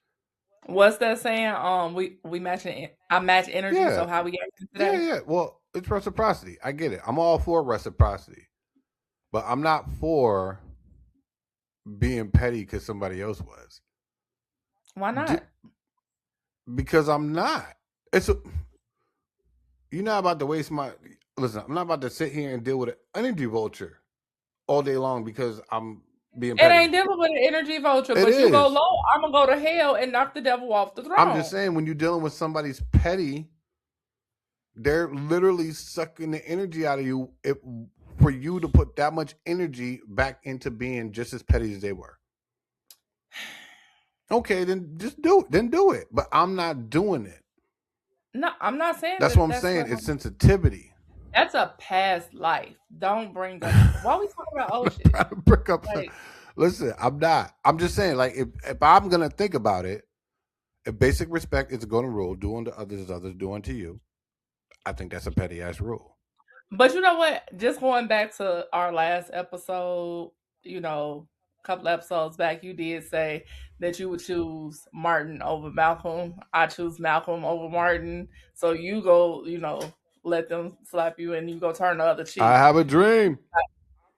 A: What's that saying? We matching. I match energy.
B: Yeah.
A: So how we get today?
B: Yeah. Well, it's reciprocity. I get it. I'm all for reciprocity, but I'm not for being petty because somebody else was.
A: Why not?
B: Because I'm not. You're not about to waste my. Listen, I'm not about to sit here and deal with an energy vulture all day long because I'm being petty.
A: It ain't dealing with an energy vulture,
B: It
A: but you go
B: is.
A: low, I'm gonna go to hell and knock the devil off the throne.
B: I'm just saying, when you're dealing with somebody's petty, they're literally sucking the energy out of you for you to put that much energy back into being just as petty as they were. Okay, then just do it. Then do it. But I'm not doing it.
A: No, I'm not saying
B: That's what I'm saying. It's sensitivity.
A: That's a past life. Don't bring up. Why are we talking about old shit?
B: Bring up listen, I'm not. I'm just saying, like, if I'm gonna think about it, if basic respect is a golden rule, do unto others as others do unto you, I think that's a petty ass rule.
A: But you know what? Just going back to our last episode, a couple episodes back, you did say that you would choose Martin over Malcolm. I choose Malcolm over Martin. So you go, let them slap you and you go turn the other cheek.
B: I have a dream.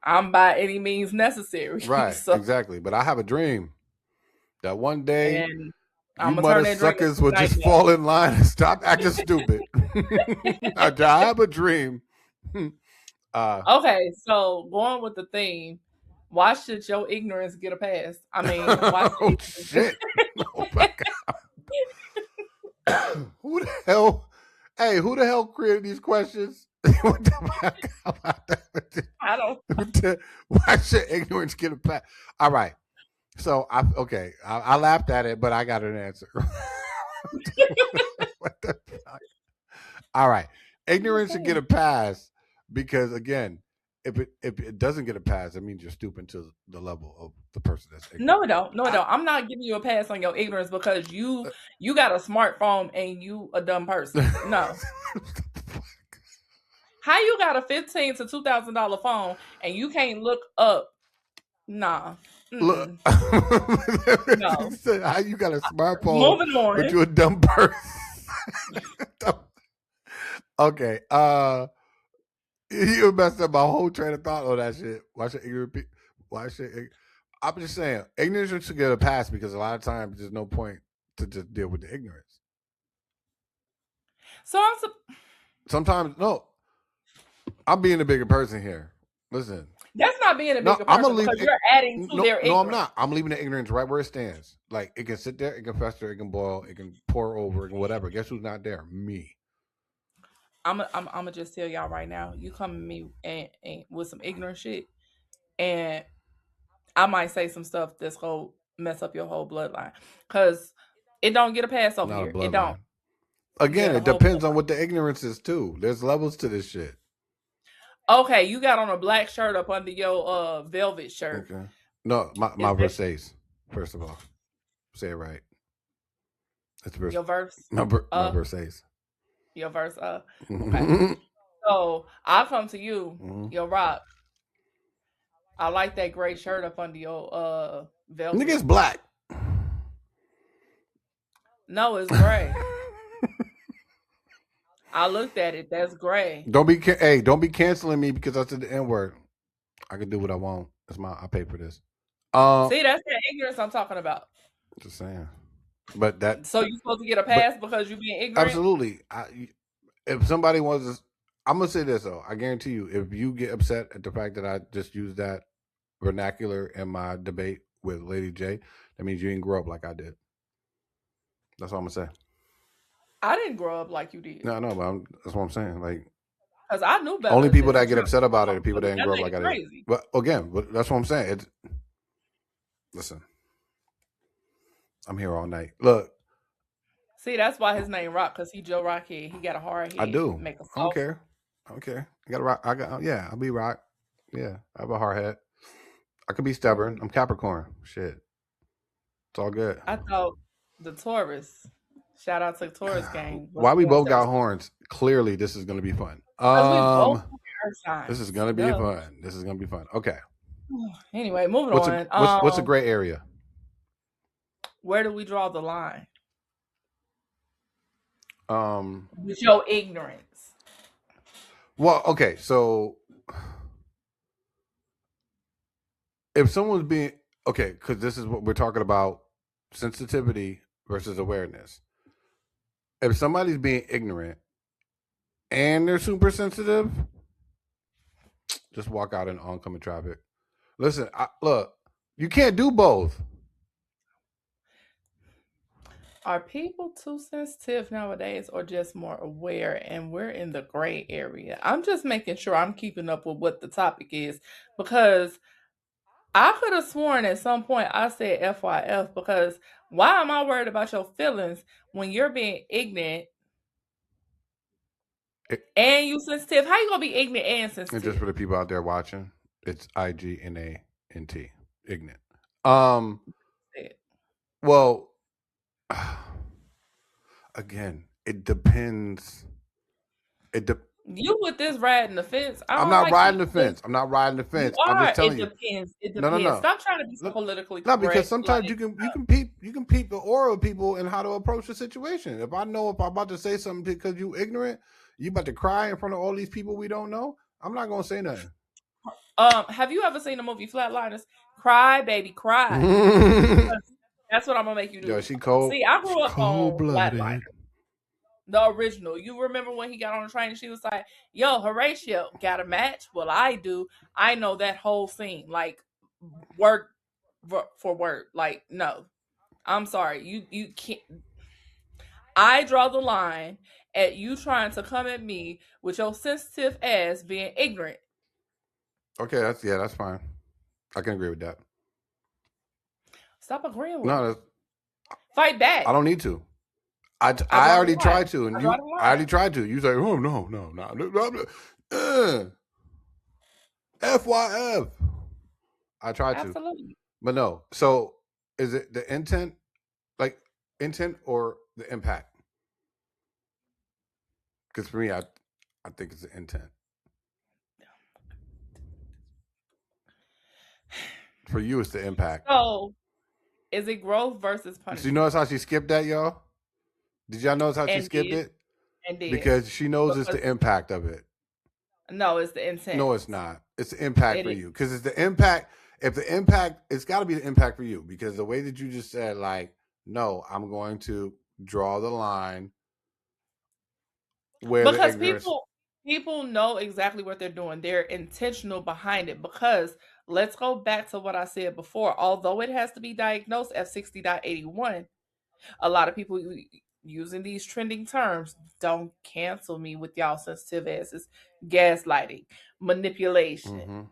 A: I'm by any means necessary.
B: Right, exactly. But I have a dream that one day you motherfuckers will just fall in line and stop acting stupid. I have a dream.
A: Okay, so going with the theme, why should your ignorance get a pass? I mean, why
B: oh shit! Oh my god! Who the hell? Hey, who the hell created these questions?
A: I don't.
B: Why should ignorance get a pass? All right. So I laughed at it, but I got an answer. What the fuck? All right. Ignorance should get a pass because, again, if it doesn't get a pass, it means you're stooping to the level of the person that's ignorant.
A: No, it don't. No, it
B: I-
A: don't. I'm not giving you a pass on your ignorance because you got a smartphone and you a dumb person. No. How you got a $1,500 to $2,000 phone and you can't look up? Nah.
B: Look,
A: No.
B: how you got a smartphone,
A: Moving on.
B: but you a dumb person? Okay. You messed up my whole train of thought on that shit. Why should ignorant people? Why should I'm just saying ignorance should get a pass because a lot of times there's no point to just deal with the ignorance.
A: So
B: Sometimes no. I'm being a bigger person here. Listen.
A: that's not being a
B: No,
A: bigger
B: I'm
A: person
B: gonna leave
A: because you're adding to their ignorance.
B: No, I'm not. I'm leaving the ignorance right where it stands. Like it can sit there, it can fester, it can boil, it can pour over, it can whatever. Guess who's not there? Me.
A: I'm gonna just tell y'all right now. You come to me and with some ignorant shit, and I might say some stuff that's gonna mess up your whole bloodline because it don't get a pass over
B: Not a
A: here. It
B: bloodline.
A: don't.
B: Again,
A: Yeah,
B: it
A: the whole
B: depends on what the ignorance is too. There's levels to this shit.
A: Okay, you got on a black shirt up under your velvet shirt.
B: Okay. No, my
A: Is that
B: verse. First of all, say it right. It's verse.
A: your verse?
B: My verse.
A: Your verse. Okay. So I come to you,
B: Mhm.
A: your rock. I like that gray shirt up under your velvet.
B: Nigga, it's black.
A: No, it's gray. I looked at it. That's gray.
B: Don't be canceling me because I said the N-word. I can do what I want. I pay for this.
A: See, that's that ignorance I'm talking about.
B: Just saying. But that
A: So you supposed to get a pass because you being ignorant?
B: absolutely. If somebody wants to, I'm gonna say this though. I guarantee you, if you get upset at the fact that I just used that vernacular in my debate with Lady J, that means you didn't grow up like I did. That's all I'm gonna say.
A: I didn't grow up like you did.
B: No, but that's what I'm saying. Like,
A: because I knew better.
B: only people
A: than
B: that get
A: to
B: upset about it are people that
A: That
B: didn't grow up
A: lady
B: like I did.
A: crazy.
B: But again, that's what I'm saying. Listen, I'm here all night. Look,
A: See, that's why his name Rock, because he Joe Rockhead. He got a hard head.
B: I do.
A: Make a
B: I don't care. I got a rock. I'll be rock. Yeah, I have a hard head. I could be stubborn. I'm Capricorn. Shit. It's all good.
A: I thought the Taurus. Shout out to Taurus gang.
B: Why we both got horns? Clearly, this is going to be fun.
A: Because we both are signs.
B: This is going to be
A: Duh.
B: fun. Okay.
A: Anyway, moving on.
B: What's a gray area?
A: Where do we draw the line? With your ignorance.
B: Well, okay, so if someone's being because this is what we're talking about: sensitivity versus awareness. If somebody's being ignorant and they're super sensitive, just walk out in oncoming traffic. Listen, look, you can't do both.
A: Are people too sensitive nowadays or just more aware? And we're in the gray area. I'm just making sure I'm keeping up with what the topic is because I could have sworn at some point I said FYF because why am I worried about your feelings when you're being ignorant and you sensitive? How you gonna be ignorant and sensitive?
B: And just for the people out there watching, it's IGNANT, ignorant. Well, again, it depends.
A: You with this riding the fence?
B: I'm not riding the fence. I'm not riding the fence. I'm just telling you.
A: It depends. It depends. No. Stop trying to be so politically correct.
B: No, because sometimes you can peep the aura of people and how to approach the situation. If I'm about to say something because you ignorant, you about to cry in front of all these people we don't know, I'm not gonna say nothing.
A: Have you ever seen the movie Flatliners? Cry, baby, cry. That's what I'm gonna make you do.
B: Yo, she cold.
A: See, I grew up on
B: blooded.
A: Flatliners. The original. You remember when he got on the train and she was like, yo, Horatio, got a match? Well, I do. I know that whole scene. Like, word for word. Like, no. I'm sorry. You can't. I draw the line at you trying to come at me with your sensitive ass being ignorant.
B: Okay, that's fine. I can agree with that.
A: Stop agreeing with
B: me.
A: Fight back.
B: I don't need to. I already tried to, and I already tried to. You say, oh no. FYF. I tried to,
A: Absolutely.
B: but no. So is it the intent, like intent, or the impact? Because for me, I think it's the intent. For you, it's the impact.
A: So, is it growth versus
B: So you
A: punishment?
B: notice how she skipped that, y'all? Did y'all notice how she
A: And
B: skipped
A: did.
B: it?
A: And did.
B: Because she knows it's
A: Because
B: the impact of it.
A: no, it's the intent.
B: No, it's not. It's the impact
A: It
B: for
A: is.
B: you. Because it's the impact. If the impact, it's got to be the impact for you. Because the way that you just said, like, no, I'm going to draw the line where the
A: Because
B: ignorance.
A: people know exactly what they're doing. They're intentional behind it. Because let's go back to what I said before. Although it has to be diagnosed F60.81, a lot of people using these trending terms, don't cancel me with y'all sensitive asses, gaslighting, manipulation,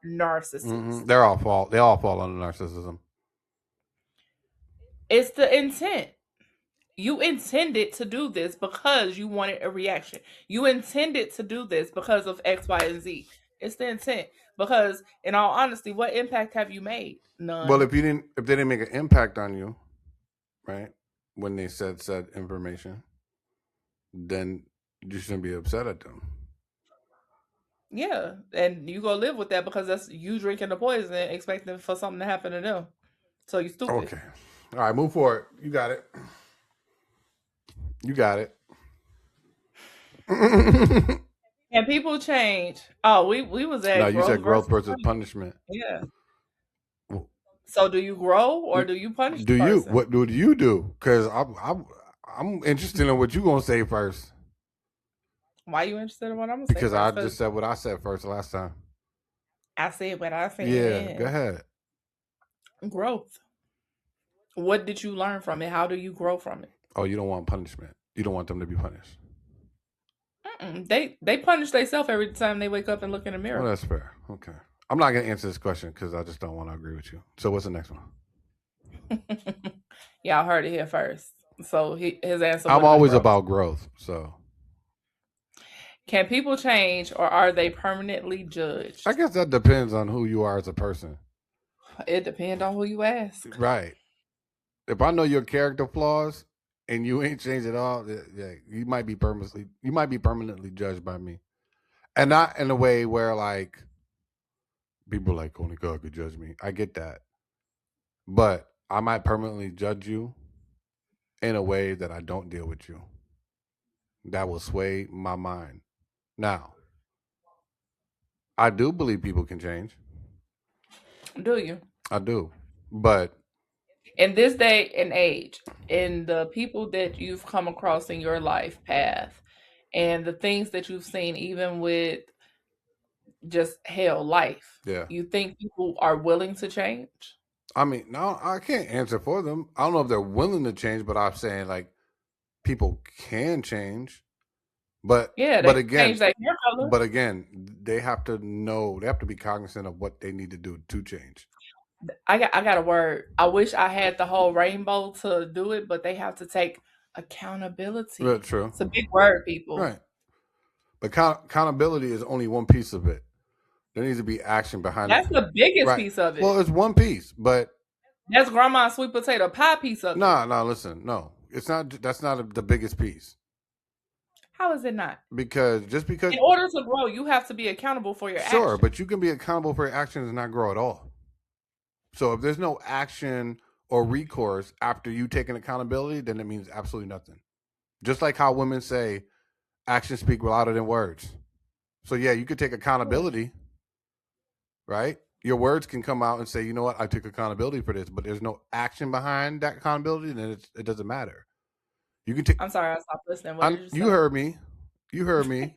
A: narcissism.
B: They're all fall. They all fall under narcissism.
A: It's the intent. You intended to do this because you wanted a reaction. You intended to do this because of X, Y, and Z. It's the intent. Because, in all honesty, what impact have you made? None.
B: Well, if they didn't make an impact on you, right, when they said information, then you shouldn't be upset at them.
A: Yeah, and you go live with that because that's you drinking the poison, expecting for something to happen to them. So you stupid.
B: Okay. All right, move forward. You got it. You got it.
A: And people change. Oh, we was at
B: No, you
A: growth
B: said growth
A: versus
B: versus punishment.
A: Yeah. So do you grow or do you punish?
B: Do
A: the
B: you?
A: person?
B: What do you do? Because I'm interested in what you gonna say first.
A: Why you interested in what I'm gonna say?
B: Because
A: first?
B: I just said what I said first last time.
A: I said what I said.
B: Yeah, go ahead.
A: Growth. What did you learn from it? How do you grow from it?
B: Oh, you don't want punishment. You don't want them to be punished.
A: They punish themselves every time they wake up and look in the mirror.
B: Well, that's fair. Okay. I'm not gonna answer this question because I just don't want to agree with you. So what's the next one?
A: Y'all heard it here first. So his answer.
B: I'm always about growth. So
A: can people change or are they permanently judged?
B: I guess that depends on who you are as a person.
A: It depends on who you ask.
B: Right. If I know your character flaws and you ain't changed at all, yeah, you might be permanently judged by me. And not in a way where like people like only God could judge me. I get that. But I might permanently judge you in a way that I don't deal with you. That will sway my mind. Now, I do believe people can change.
A: Do you?
B: I do. But
A: in this day and age, in the people that you've come across in your life path and the things that you've seen, even with just life,
B: yeah,
A: you think people are willing to change?
B: I mean, no, I can't answer for them. I don't know if they're willing to change, but I'm saying like people can change. But
A: yeah,
B: but again,
A: change their hair color.
B: But again, they have to know, they have to be cognizant of what they need to do to change.
A: I got a word. I wish I had the whole rainbow to do it, but they have to take accountability.
B: That's true.
A: It's a big word, people.
B: Right. But accountability is only one piece of it. There needs to be action behind
A: That's
B: it.
A: the biggest piece of it.
B: Well, it's one piece, but
A: that's grandma's sweet potato pie piece of it.
B: No, listen, no. It's not. That's not the biggest piece.
A: How is it not?
B: Because
A: in order to grow, you have to be accountable for your actions.
B: Sure, but you can be accountable for your actions and not grow at all. So if there's no action or recourse after you taking accountability, then it means absolutely nothing. Just like how women say, actions speak louder than words. So yeah, you could take accountability, right? Your words can come out and say, you know what, I took accountability for this, but there's no action behind that accountability, then it doesn't matter. You can take.
A: I'm sorry, I stopped listening. What did you say?
B: You heard me. You heard me.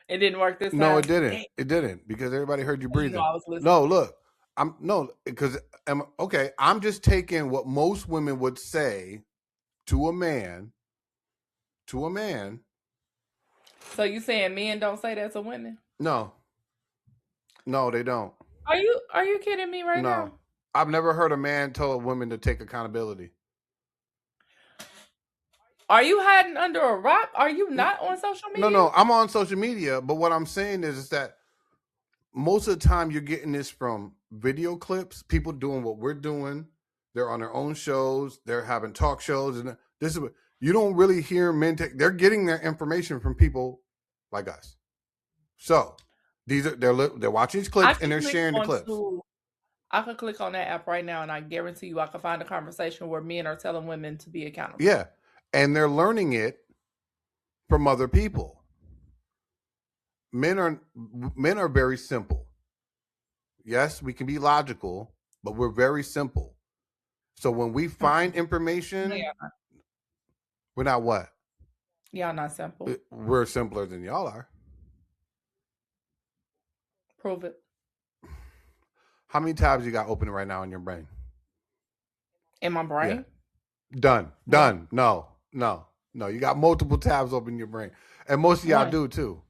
A: It didn't work this time.
B: No, it didn't. It didn't because everybody heard you breathing.
A: I was listening.
B: No, look, I'm just taking what most women would say to a man. To a man.
A: So you saying men don't say that to women?
B: No, they don't.
A: Are you kidding me right now?
B: No, I've never heard a man tell a woman to take accountability.
A: Are you hiding under a rock? Are you not on social media?
B: No, I'm on social media. But what I'm saying is that most of the time you're getting this from video clips, people doing what we're doing. They're on their own shows. They're having talk shows, and this is what you don't really hear men take. They're getting their information from people like us. So these are they're watching these
A: I
B: clips
A: can
B: and they're
A: click
B: sharing the
A: on
B: clips.
A: I could click on that app right now, and I guarantee you, I can find a conversation where men are telling women to be accountable.
B: Yeah, and they're learning it from other people. Men are very simple. Yes, we can be logical, but we're very simple. So when we find information,
A: Yeah,
B: we're not what?
A: y'all not simple.
B: We're simpler than y'all are.
A: Prove it.
B: How many tabs you got open right now in your brain?
A: In my brain?
B: Done. No. You got multiple tabs open in your brain. And most of y'all
A: One.
B: do too.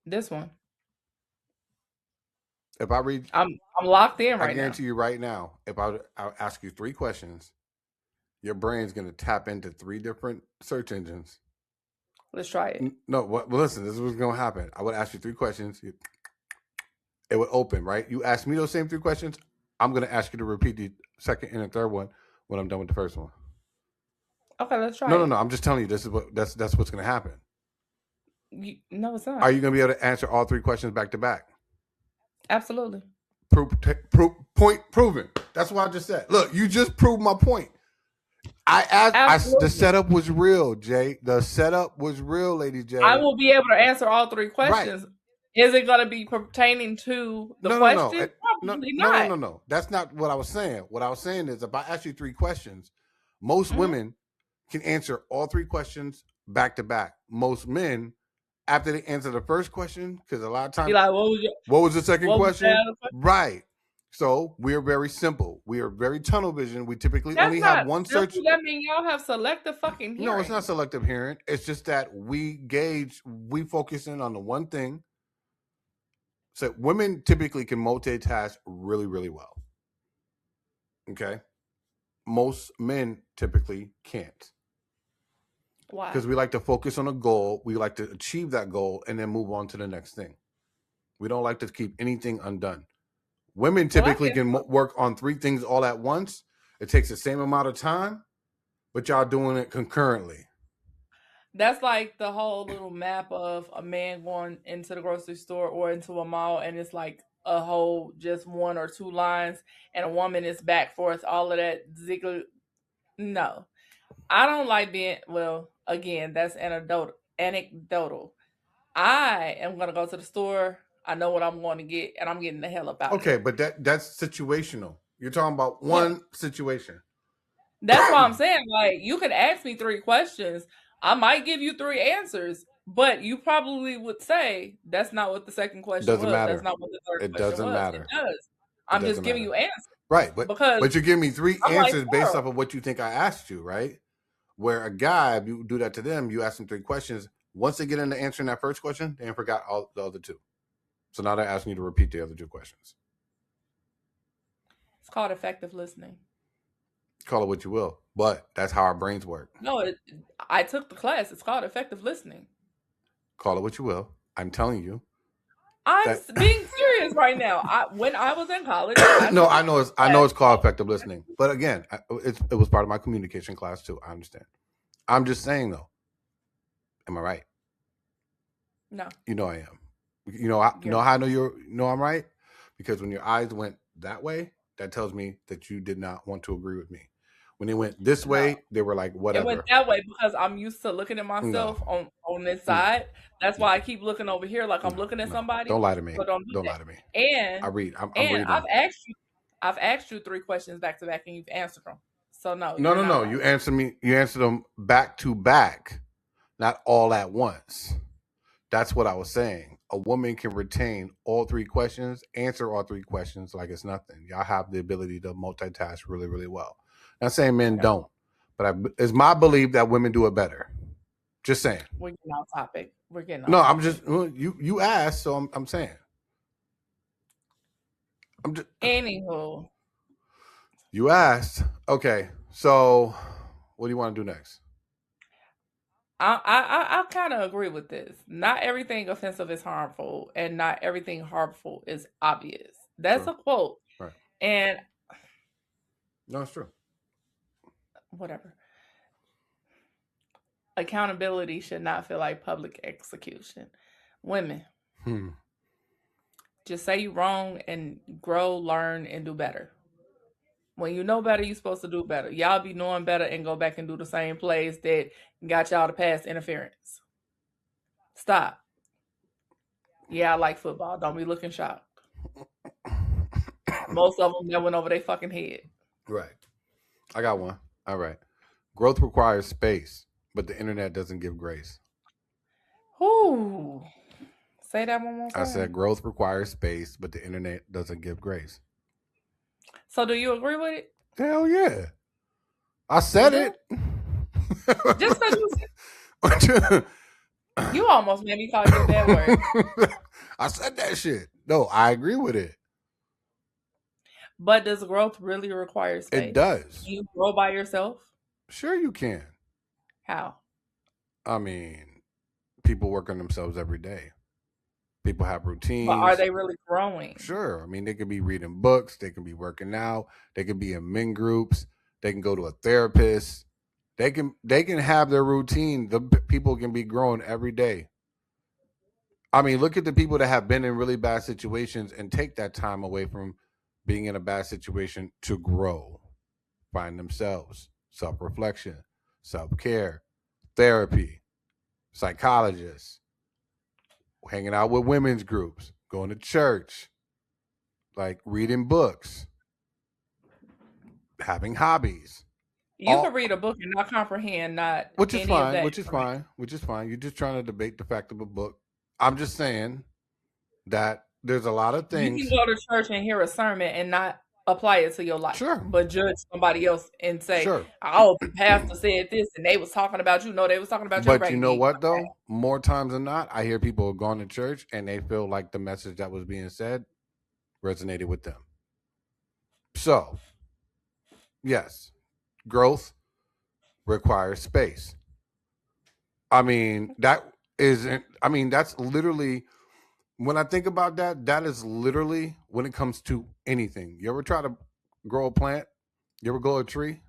A: This one.
B: If I read,
A: I'm locked in
B: I
A: right now.
B: guarantee you right now, if I'll ask you 3 questions, your brain's going to tap into 3 different search engines.
A: Let's try it.
B: No, listen, this is what's going to happen. I would ask you 3 questions. It would open, right? You ask me those same 3 questions. I'm going to ask you to repeat the second and the third one when I'm done with the first one.
A: Okay, let's try it.
B: No. I'm just telling you, this is that's what's going to happen.
A: No, it's not.
B: Are you going to be able to answer all 3 questions back to back?
A: Absolutely.
B: Point proven. That's what I just said. Look, you just proved my point. The setup was real, Jay. The setup was real, Lady J.
A: I will be able to answer all 3 questions. Right. Is it going to be pertaining to the question? Probably not.
B: No. That's not what I was saying. What I was saying is if I ask you 3 questions, most women can answer all 3 questions back to back. Most men, after they answer the first question, because a lot of times,
A: be like,
B: what was the second question? Right. So we're very simple. We are very tunnel vision. We typically only have one search.
A: That mean y'all have selective fucking hearing.
B: No, it's not selective hearing. It's just that we focus in on the one thing. So women typically can multitask really, really well. Okay. Most men typically can't.
A: Why?
B: Because we like to focus on a goal. We like to achieve that goal and then move on to the next thing. We don't like to keep anything undone. Women typically can work on 3 things all at once. It takes the same amount of time, but y'all doing it concurrently.
A: That's like the whole little map of a man going into the grocery store or into a mall, and it's like a whole just 1 or 2 lines, and a woman is back forth, all of that ziggler. No, I don't like being, well, again, that's anecdotal. I am going to go to the store. I know what I'm going to get, and I'm getting the hell up out.
B: Okay, but that's situational. You're talking about one situation.
A: That's why I'm saying, like, you could ask me 3 questions. I might give you 3 answers, but you probably would say that's not what the second question
B: doesn't
A: was.
B: Matter.
A: That's not what the third
B: it
A: question
B: doesn't
A: was.
B: Matter.
A: It does. I'm just giving you answers.
B: Right, but you're giving me 3 answers based off of what you think I asked you, right? Where a guy, if you do that to them, you ask them 3 questions. Once they get into answering that first question, they forgot all the other 2. So now they're asking you to repeat the other 2 questions.
A: It's called effective listening.
B: Call it what you will, but that's how our brains work.
A: No, I took the class. It's called effective listening.
B: Call it what you will. I'm telling you.
A: I'm being serious right now. When I was in college,
B: I know it's called effective listening, but again, it was part of my communication class too. I understand. I'm just saying though. Am I right?
A: No.
B: You know I am. You know how I know I'm right? Because when your eyes went that way, that tells me that you did not want to agree with me. When they went this way, they were like, whatever.
A: It went that way because I'm used to looking at myself on this side. That's why I keep looking over here like I'm looking at somebody.
B: Don't lie to me.
A: So don't
B: lie to me.
A: And
B: I'm reading.
A: I've asked you 3 questions back to back and you've answered them. So no.
B: No. You answered them back to back, not all at once. That's what I was saying. A woman can retain all 3 questions, answer all 3 questions like it's nothing. Y'all have the ability to multitask really, really well. Not saying men don't, but it's my belief that women do it better. Just saying.
A: We're getting off topic.
B: I'm just you asked, so I'm saying.
A: Anywho.
B: You asked. Okay, so what do you want to do next?
A: I kind of agree with this. Not everything offensive is harmful, and not everything harmful is obvious. That's
B: Sure.
A: a quote,
B: Right.
A: and
B: No, it's true.
A: whatever. Accountability should not feel like public execution. Women, just say you're wrong and grow, learn, and do better. When you know better, you're supposed to do better. Y'all be knowing better and go back and do the same plays that got y'all to pass interference. Stop. Yeah, I like football. Don't be looking shocked. Most of them that went over their fucking head.
B: Right. I got one. All right. Growth requires space, but the internet doesn't give grace.
A: Whoo. Say that one more time.
B: I said growth requires space, but the internet doesn't give grace.
A: So do you agree with it?
B: Hell yeah. I said it.
A: Just because you almost made me call you a bad word.
B: I said that shit. No, I agree with it.
A: But does growth really require space?
B: It does.
A: Can you grow by yourself?
B: Sure you can.
A: How?
B: I mean, people work on themselves every day. People have routines.
A: But are they really growing?
B: Sure. I mean, they could be reading books. They can be working out. They can be in men groups. They can go to a therapist. They can have their routine. The people can be growing every day. I mean, look at the people that have been in really bad situations and take that time away from being in a bad situation to grow, find themselves, self-reflection, self-care, therapy, psychologists, hanging out with women's groups, going to church, like reading books, having hobbies.
A: You can read a book and not comprehend
B: which is
A: any of
B: fine,
A: that
B: which is
A: information.
B: fine, which is fine. You're just trying to debate the fact of a book. I'm just saying that there's a lot of things.
A: You can go to church and hear a sermon and not apply it to your life.
B: Sure.
A: But judge somebody else and say,
B: Sure.
A: oh, the pastor said this and they was talking about you. No, they was talking about your
B: But you know
A: raggedy
B: what though? More times than not, I hear people going to church and they feel like the message that was being said resonated with them. So, yes, growth requires space. I mean, that's literally, when I think about that, that is literally when it comes to anything. You ever try to grow a plant? You ever grow a tree?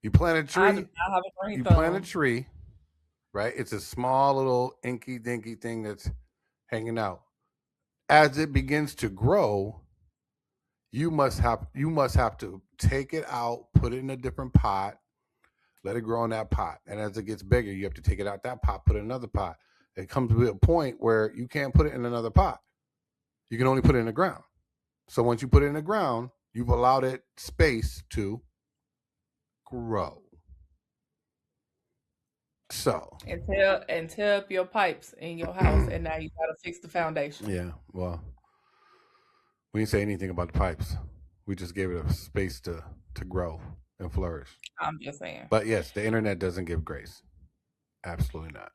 B: You plant a tree.
A: I do not have a green
B: You
A: thumb.
B: plant a tree, right? It's a small little inky dinky thing that's hanging out. As it begins to grow, you must have to take it out, put it in a different pot, let it grow in that pot. And as it gets bigger, you have to take it out that pot, put it in another pot. It comes to a point where you can't put it in another pot. You can only put it in the ground. So once you put it in the ground, you've allowed it space to grow. So
A: and tear up your pipes in your house, and now you gotta fix the foundation.
B: Yeah, well, we didn't say anything about the pipes. We just gave it a space to grow and flourish.
A: I'm just saying.
B: But yes, the internet doesn't give grace. Absolutely not.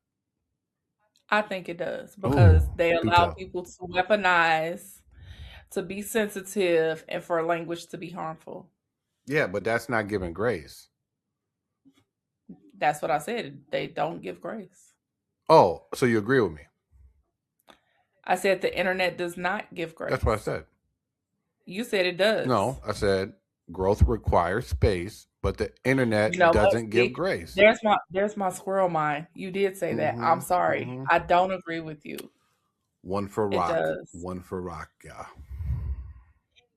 A: I think it does, because they
B: do
A: allow
B: tell.
A: people to weaponize, to be sensitive, and for language to be harmful.
B: Yeah, but that's not giving grace.
A: That's what I said. They don't give grace.
B: Oh, so you agree with me?
A: I said the internet does not give grace.
B: That's what I said.
A: You said it does.
B: No, I said growth requires space, but the internet doesn't give grace.
A: There's my squirrel mind. You did say that. I'm sorry. I don't agree with you.
B: One for rock.
A: does.
B: One for rock, yeah.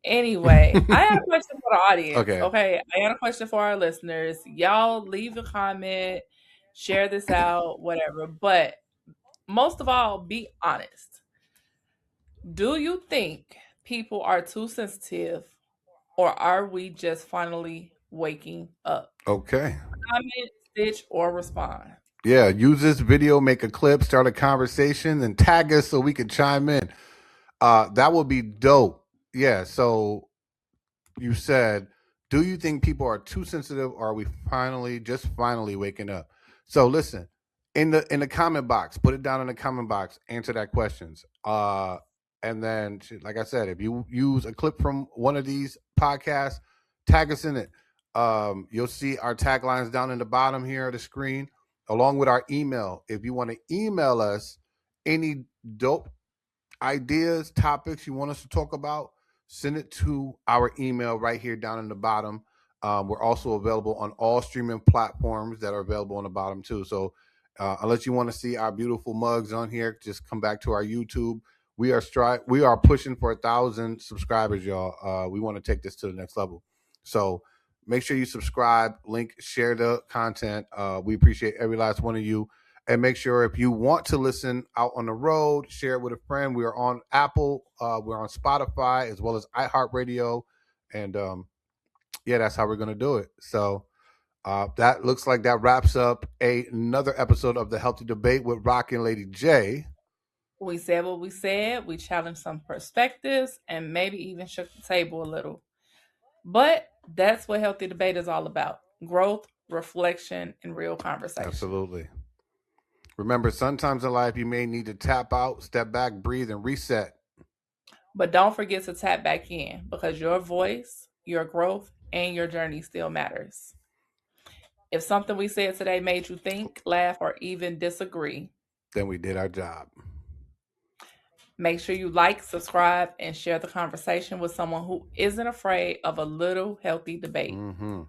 A: Anyway, I had a question for the audience.
B: Okay.
A: I had a question for our listeners. Y'all leave a comment, share this out, whatever. But most of all, be honest. Do you think people are too sensitive, or are we just finally waking up?
B: Okay.
A: Comment, stitch, or respond.
B: Yeah, use this video, make a clip, start a conversation, and tag us so we can chime in. That would be dope. Yeah, so you said, do you think people are too sensitive, or are we finally waking up? So listen, in the comment box, put it down in the comment box, answer that questions. And then, like I said, if you use a clip from one of these podcasts, tag us in it. You'll see our taglines down in the bottom here of the screen. along with our email. If you want to email us any dope ideas, topics you want us to talk about, send it to our email right here down in the bottom. We're also available on all streaming platforms that are available on the bottom too. So unless you want to see our beautiful mugs on here, just come back to our YouTube. We are pushing for 1,000 subscribers, y'all. We want to take this to the next level. So make sure you subscribe, link, share the content. We appreciate every last one of you. And make sure if you want to listen out on the road, share it with a friend. We are on Apple, we're on Spotify, as well as iHeartRadio. And yeah, that's how we're going to do it. So that looks like that wraps up another episode of The Healthy Debate with Rock and Lady J.
A: We said what we said. We challenged some perspectives and maybe even shook the table a little. But that's what Healthy Debate is all about. Growth, reflection, and real conversation.
B: Absolutely. Remember, sometimes in life you may need to tap out, step back, breathe, and reset.
A: But don't forget to tap back in, because your voice, your growth, and your journey still matters. If something we said today made you think, laugh, or even disagree,
B: then we did our job.
A: Make sure you like, subscribe, and share the conversation with someone who isn't afraid of a little healthy debate.
B: Mm-hmm.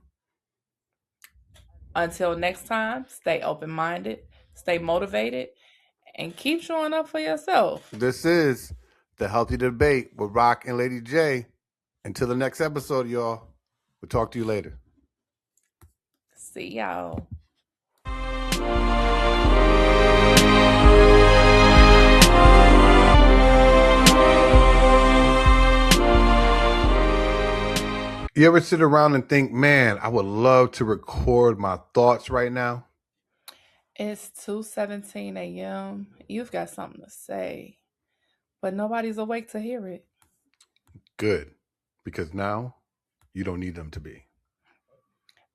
A: Until next time, stay open-minded, stay motivated, and keep showing up for yourself.
B: This is The Healthy Debate with Rock and Lady J. Until the next episode, y'all. We'll talk to you later.
A: See y'all.
B: You ever sit around and think, man, I would love to record my thoughts right now?
A: It's 2:17 a.m. You've got something to say, but nobody's awake to hear it.
B: Good, because now you don't need them to be.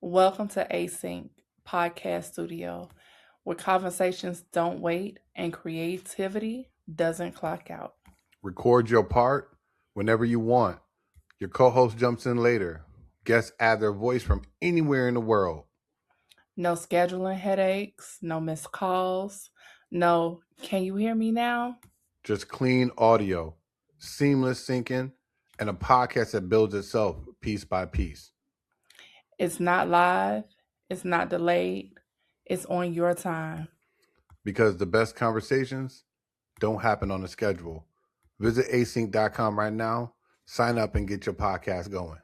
A: Welcome to Async Podcast Studio, where conversations don't wait and creativity doesn't clock out.
B: Record your part whenever you want. Your co-host jumps in later. Guests add their voice from anywhere in the world.
A: No scheduling headaches, no missed calls, no, can you hear me now?
B: Just clean audio, seamless syncing, and a podcast that builds itself piece by piece.
A: It's not live, it's not delayed, it's on your time.
B: Because the best conversations don't happen on a schedule. Visit async.com right now, sign up, and get your podcast going.